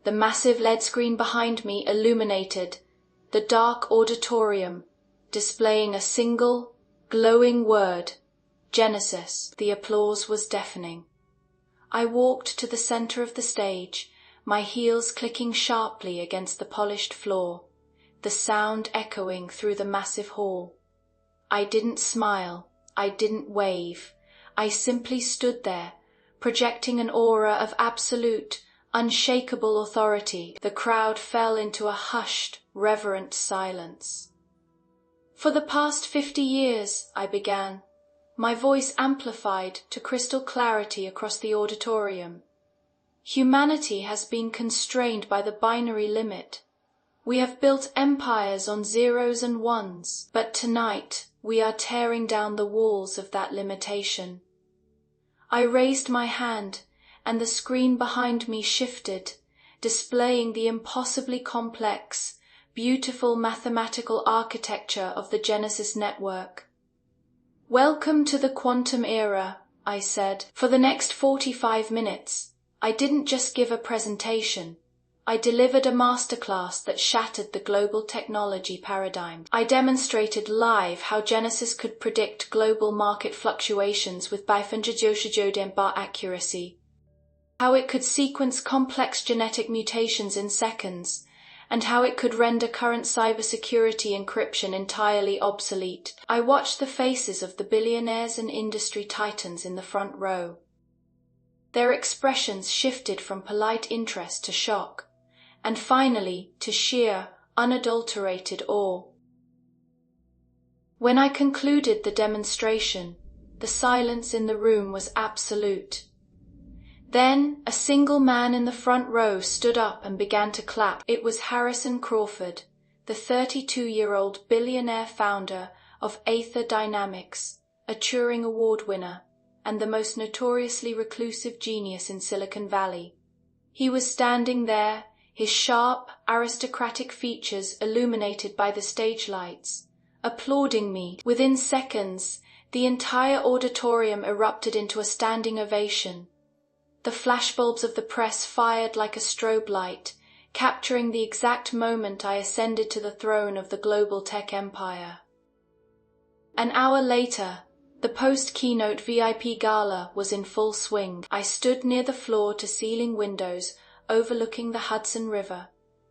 [SPEAKER 1] The massive LED screen behind me illuminated the dark auditorium, displaying a single, glowing word, Genesis. The applause was deafening. I walked to the center of the stage, my heels clicking sharply against the polished floor, the sound echoing through the massive hall. I didn't smile, I didn't wave, I simply stood there, projecting an aura of absolute, unshakable authority. The crowd fell into a hushed, reverent silence. For the past 50 years, I began, my voice amplified to crystal clarity across the auditorium. Humanity has been constrained by the binary limit. We have built empires on zeros and ones, but tonight we are tearing down the walls of that limitation. I raised my hand, and the screen behind me shifted, displaying the impossibly complex, beautiful mathematical architecture of the Genesis network. Welcome to the quantum era, I said. For the next 45 minutes, I didn't just give a presentation. I delivered a masterclass that shattered the global technology paradigm. I demonstrated live how Genesis could predict global market fluctuations with bar accuracy, how it could sequence complex genetic mutations in seconds, and how it could render current cybersecurity encryption entirely obsolete. I watched the faces of the billionaires and industry titans in the front row. Their expressions shifted from polite interest to shock, and finally to sheer, unadulterated awe. When I concluded the demonstration, the silence in the room was absolute. Then a single man in the front row stood up and began to clap. It was Harrison Crawford, the 32-year-old billionaire founder of Aether Dynamics, a Turing Award winner, and the most notoriously reclusive genius in Silicon Valley. He was standing there, his sharp, aristocratic features illuminated by the stage lights, applauding me. Within seconds, the entire auditorium erupted into a standing ovation. The flashbulbs of the press fired like a strobe light, capturing the exact moment I ascended to the throne of the global tech empire. An hour later, the post-keynote VIP gala was in full swing. I stood near the floor-to-ceiling windows overlooking the Hudson River,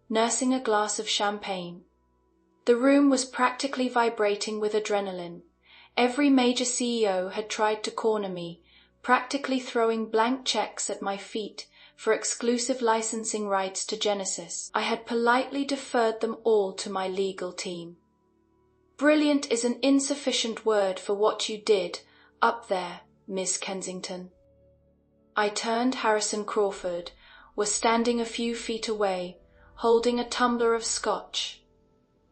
[SPEAKER 1] nursing a glass of champagne. The room was practically vibrating with adrenaline. Every major CEO had tried to corner me, practically throwing blank checks at my feet for exclusive licensing rights to Genesis. I had politely deferred them all to my legal team. Brilliant is an insufficient word for what you did up there, Miss Kensington. I Harrison Crawford was standing a few feet away, holding a tumbler of scotch.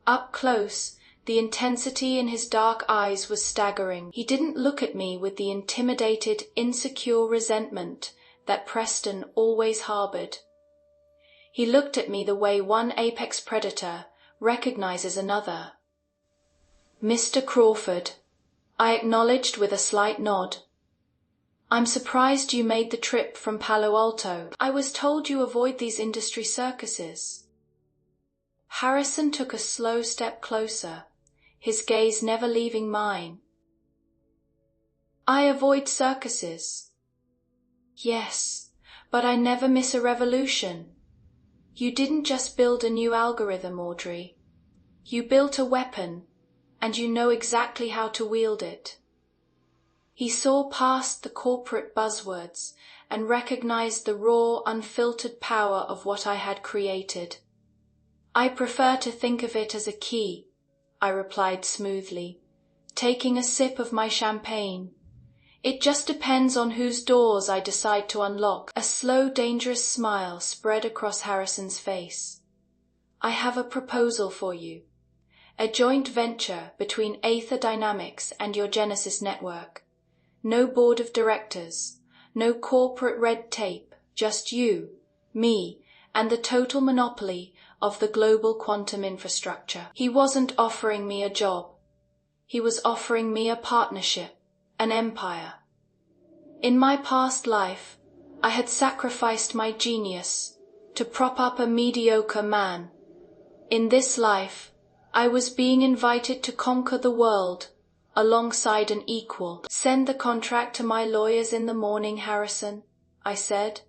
[SPEAKER 1] Up close, the intensity in his dark eyes was staggering. He didn't look at me with the intimidated, insecure resentment that Preston always harbored. He looked at me the way one apex predator recognizes another. "Mr. Crawford," I acknowledged with a slight nod. "I'm surprised you made the trip from Palo Alto. I was told you avoid these industry circuses." Harrison took a slow step closer, his gaze never leaving mine. "I avoid circuses. Yes, but I never miss a revolution. You didn't just build a new algorithm, Audrey. You built a weapon, and you know exactly how to wield it." He saw past the corporate buzzwords and recognized the raw, unfiltered power of what I had created. "I prefer to think of it as a key," I replied smoothly, taking a sip of my champagne. "It just depends on whose doors I decide to unlock." A slow, dangerous smile spread across Harrison's face. "I have a proposal for you. A joint venture between Aether Dynamics and your Genesis network. No board of directors, no corporate red tape, just you, me, and the total monopoly of the global quantum infrastructure." He wasn't offering me a job. He was offering me a partnership, an empire. In my past life, I had sacrificed my genius to prop up a mediocre man. In this life, I was being invited to conquer the world alongside an equal. "Send the contract to my lawyers in the morning, Harrison," I said,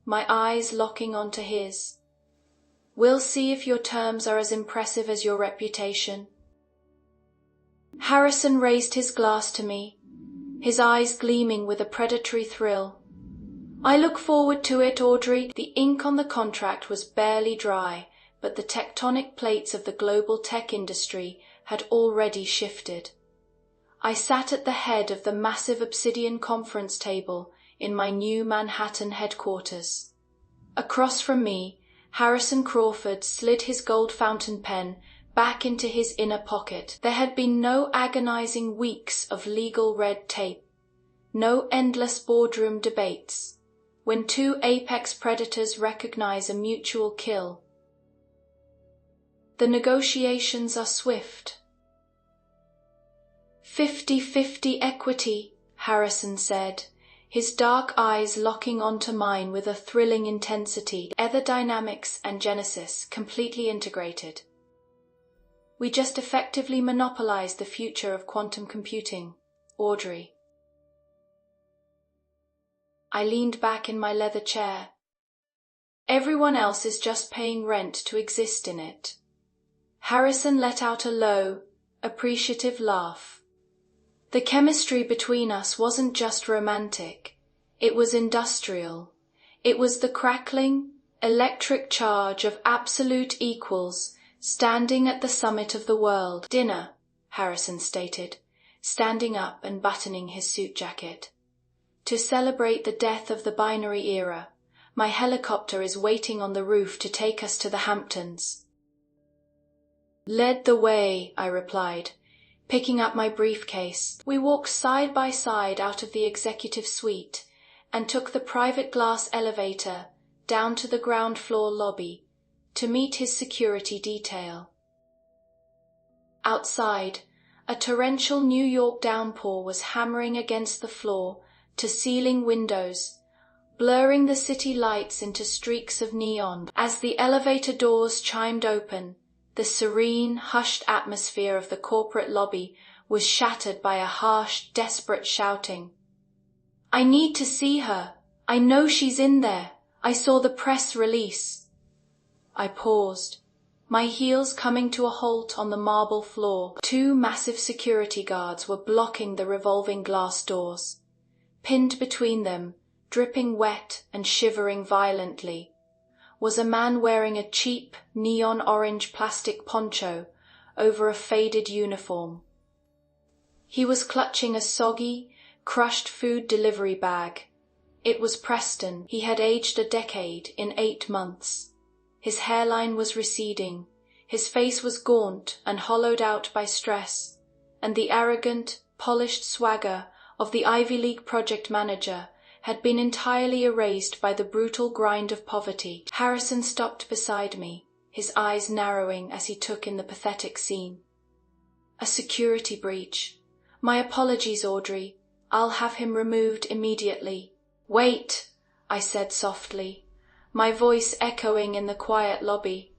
[SPEAKER 1] my eyes locking onto his. "We'll see if your terms are as impressive as your reputation." Harrison raised his glass to me, his eyes gleaming with a predatory thrill. "I look forward to it, Audrey." The ink on the contract was barely dry, but the tectonic plates of the global tech industry had already shifted. I sat at the head of the massive obsidian conference table in my new Manhattan headquarters. Across from me, Harrison Crawford slid his gold fountain pen back into his inner pocket. There had been no agonizing weeks of legal red tape, no endless boardroom debates. When two apex predators recognize a mutual kill, the negotiations are swift. 50-50 equity, Harrison said, his dark eyes locking onto mine with a thrilling intensity. Aether Dynamics and Genesis completely integrated. We just effectively monopolized the future of quantum computing, Audrey. I leaned back in my leather chair. Everyone else is just paying rent to exist in it. Harrison let out a low, appreciative laugh. The chemistry between us wasn't just romantic, it was industrial. It was the crackling, electric charge of absolute equals standing at the summit of the world. "Dinner," Harrison stated, standing up and buttoning his suit jacket. "To celebrate the death of the binary era, my helicopter is waiting on the roof to take us to the Hamptons." "Led the way," I replied, picking up my briefcase. We walked side by side out of the executive suite and took the private glass elevator down to the ground floor lobby to meet his security detail. Outside, a torrential New York downpour was hammering against the floor-to-ceiling windows, blurring the city lights into streaks of neon. As the elevator doors chimed open, the serene, hushed atmosphere of the corporate lobby was shattered by a harsh, desperate shouting. "I need to see her. I know she's in there. I saw the press release." I paused, my heels coming to a halt on the marble floor. Two massive security guards were blocking the revolving glass doors. Pinned between them, dripping wet and shivering violently, was a man wearing a cheap, neon-orange plastic poncho over a faded uniform. He was clutching a soggy, crushed food delivery bag. It was Preston. He had aged a decade in 8 months. His hairline was receding, his face was gaunt and hollowed out by stress, and the arrogant, polished swagger of the Ivy League project manager had been entirely erased by the brutal grind of poverty. Harrison stopped beside me, his eyes narrowing as he took in the pathetic scene. A security breach. My apologies, Audrey. I'll have him removed immediately. Wait, I said softly, my voice echoing in the quiet lobby.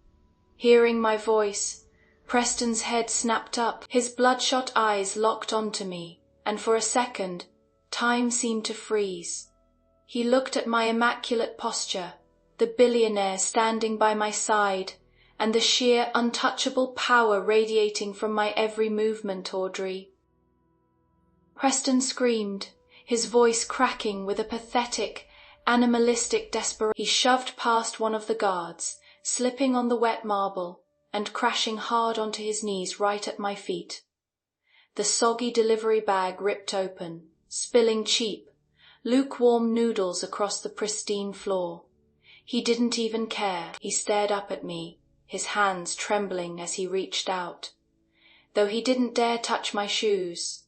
[SPEAKER 1] Hearing my voice, Preston's head snapped up, his bloodshot eyes locked onto me, and for a second, time seemed to freeze. He looked at my immaculate posture, the billionaire standing by my side, and the sheer, untouchable power radiating from my every movement, Audrey. Preston screamed, his voice cracking with a pathetic, animalistic desperation. He shoved past one of the guards, slipping on the wet marble, and crashing hard onto his knees right at my feet. The soggy delivery bag ripped open, spilling cheap, lukewarm noodles across the pristine floor. He didn't even care. He stared up at me, his hands trembling as he reached out, though he didn't dare touch my shoes.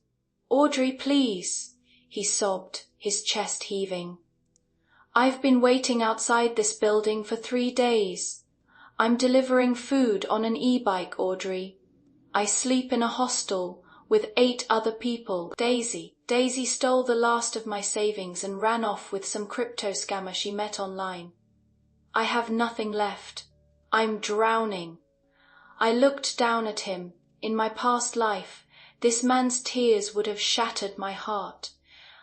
[SPEAKER 1] Audrey, please, he sobbed, his chest heaving. I've been waiting outside this building for 3 days. I'm delivering food on an e-bike, Audrey. I sleep in a hostel with 8 other people. Daisy stole the last of my savings and ran off with some crypto scammer she met online. I have nothing left. I'm drowning. I looked down at him. In my past life, this man's tears would have shattered my heart.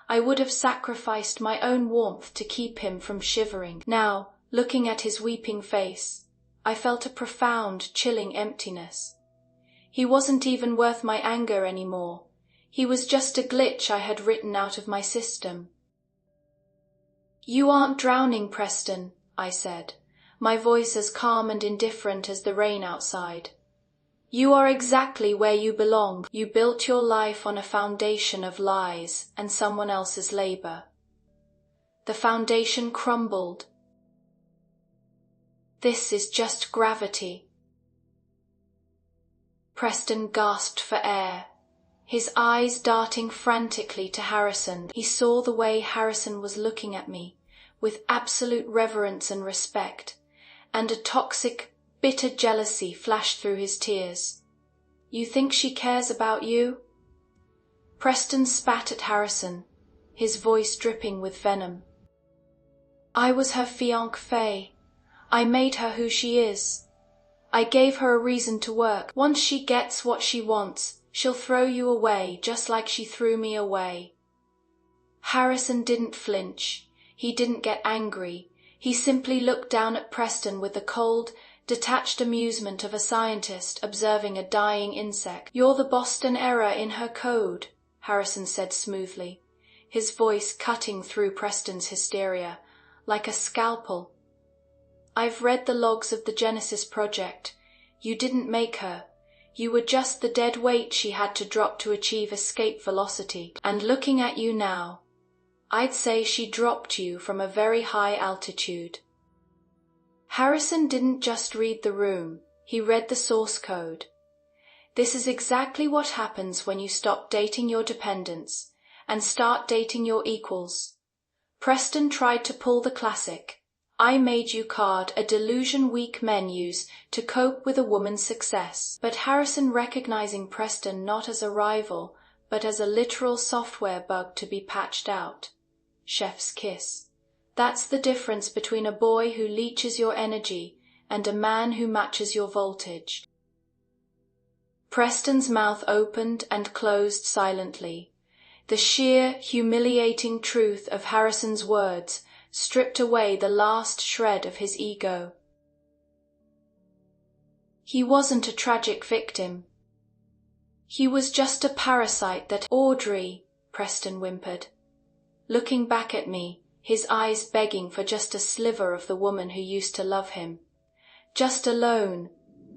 [SPEAKER 1] I would have sacrificed my own warmth to keep him from shivering. Now, looking at his weeping face, I felt a profound, chilling emptiness. He wasn't even worth my anger anymore. He was just a glitch I had written out of my system. You aren't drowning, Preston, I said, my voice as calm and indifferent as the rain outside. You are exactly where you belong. You built your life on a foundation of lies and someone else's labor. The foundation crumbled. This is just gravity. Preston gasped for air, his eyes darting frantically to Harrison. He saw the way Harrison was looking at me, with absolute reverence and respect, and a toxic, bitter jealousy flashed through his tears. You think she cares about you? Preston spat at Harrison, his voice dripping with venom. I was her fiancé. I made her who she is. I gave her a reason to work. Once she gets what she wants, she'll throw you away just like she threw me away. Harrison didn't flinch. He didn't get angry. He simply looked down at Preston with the cold, detached amusement of a scientist observing a dying insect. You're the Boston error in her code, Harrison said smoothly, his voice cutting through Preston's hysteria, like a scalpel. I've read the logs of the Genesis project. You didn't make her. You were just the dead weight she had to drop to achieve escape velocity. And looking at you now, I'd say she dropped you from a very high altitude. Harrison didn't just read the room, he read the source code. This is exactly what happens when you stop dating your dependents and start dating your equals. Preston tried to pull the classic, I made you card, a delusion weak men use to cope with a woman's success. But Harrison, recognizing Preston not as a rival, but as a literal software bug to be patched out. Chef's kiss. That's the difference between a boy who leeches your energy and a man who matches your voltage. Preston's mouth opened and closed silently. The sheer, humiliating truth of Harrison's words stripped away the last shred of his ego. He wasn't a tragic victim. He was just a parasite that— Audrey, Preston whimpered, looking back at me, his eyes begging for just a sliver of the woman who used to love him. Just a loan,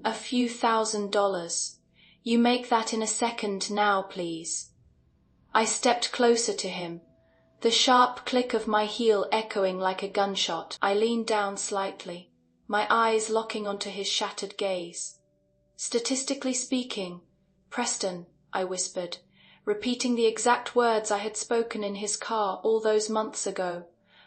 [SPEAKER 1] a few $1,000s. You make that in a second now, please. I stepped closer to him, the sharp click of my heel echoing like a gunshot. I leaned down slightly, my eyes locking onto his shattered gaze. Statistically speaking, Preston, I whispered, repeating the exact words I had spoken in his car all those months ago.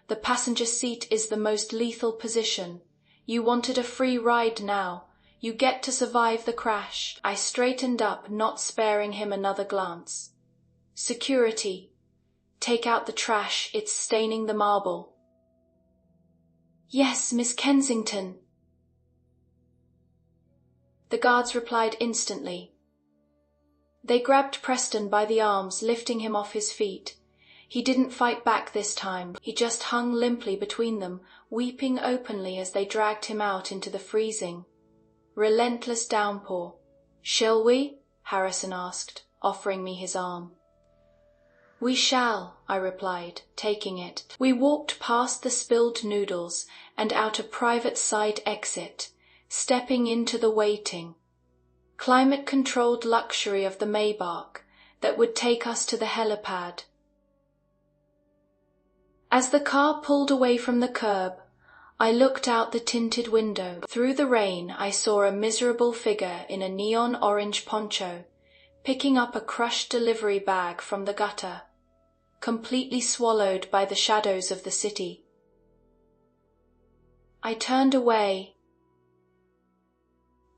[SPEAKER 1] The passenger seat is the most lethal position. You wanted a free ride now. You get to survive the crash. I straightened up, not sparing him another glance. Security. Take out the trash, it's staining the marble. Yes, Miss Kensington. The guards replied instantly. They grabbed Preston by the arms, lifting him off his feet. He didn't fight back this time. He just hung limply between them, weeping openly as they dragged him out into the freezing, relentless downpour. "Shall we?" Harrison asked, offering me his arm. "We shall," I replied, taking it. We walked past the spilled noodles and out a private side exit, stepping into the waiting, climate-controlled luxury of the Maybach that would take us to the helipad. As the car pulled away from the curb, I looked out the tinted window. Through the rain, I saw a miserable figure in a neon orange poncho, picking up a crushed delivery bag from the gutter, completely swallowed by the shadows of the city. I turned away,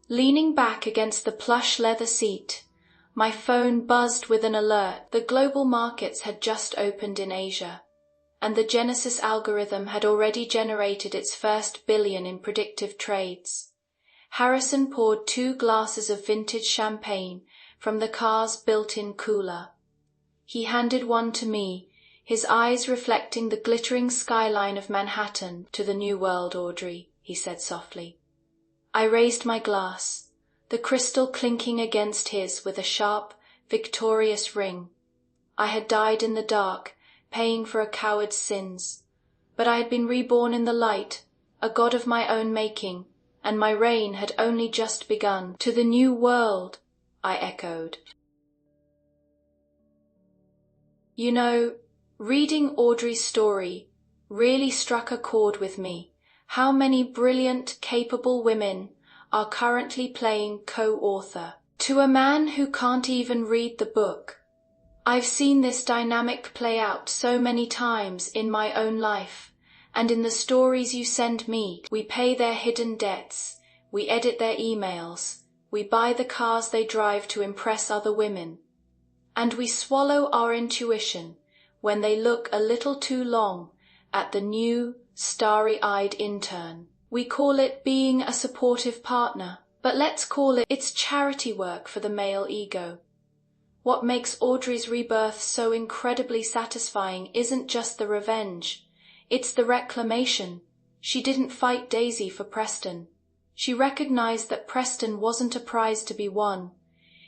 [SPEAKER 1] leaning back against the plush leather seat. My phone buzzed with an alert. The global markets had just opened in Asia, and the Genesis algorithm had already generated its first billion in predictive trades. Harrison poured 2 glasses of vintage champagne from the car's built-in cooler. He handed one to me, his eyes reflecting the glittering skyline of Manhattan. "To the new world, Audrey," he said softly. I raised my glass, the crystal clinking against his with a sharp, victorious ring. I had died in the dark, paying for a coward's sins, but I had been reborn in the light, a god of my own making, and my reign had only just begun. "To the new world," I echoed. You know, reading Audrey's story really struck a chord with me. How many brilliant, capable women are currently playing co-author to a man who can't even read the book? I've seen this dynamic play out so many times in my own life, and in the stories you send me. We pay their hidden debts, we edit their emails, we buy the cars they drive to impress other women, and we swallow our intuition when they look a little too long at the new, starry-eyed intern. We call it being a supportive partner, but let's call it's charity work for the male ego. What makes Audrey's rebirth so incredibly satisfying isn't just the revenge, it's the reclamation. She didn't fight Daisy for Preston. She recognized that Preston wasn't a prize to be won.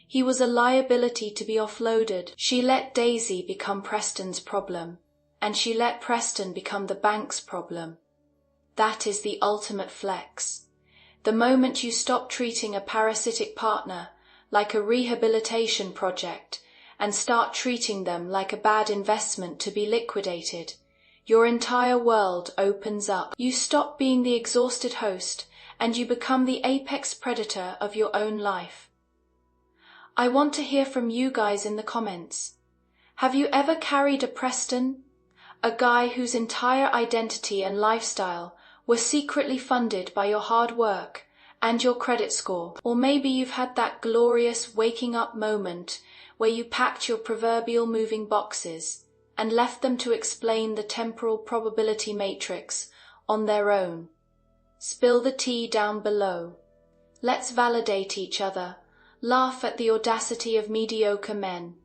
[SPEAKER 1] He was a liability to be offloaded. She let Daisy become Preston's problem, and she let Preston become the bank's problem. That is the ultimate flex. The moment you stop treating a parasitic partner like a rehabilitation project and start treating them like a bad investment to be liquidated, your entire world opens up. You stop being the exhausted host and you become the apex predator of your own life. I want to hear from you guys in the comments. Have you ever carried a Preston? A guy whose entire identity and lifestyle were secretly funded by your hard work and your credit score? Or maybe you've had that glorious waking up moment where you packed your proverbial moving boxes and left them to explain the temporal probability matrix on their own. Spill the tea down below. Let's validate each other, laugh at the audacity of mediocre men,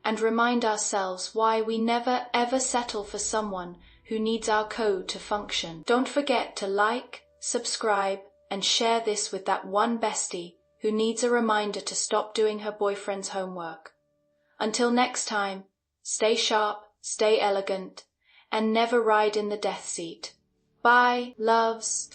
[SPEAKER 1] and remind ourselves why we never ever settle for someone who needs our code to function. Don't forget to like, subscribe, and share this with that one bestie who needs a reminder to stop doing her boyfriend's homework. Until next time, stay sharp, stay elegant, and never ride in the death seat. Bye, loves.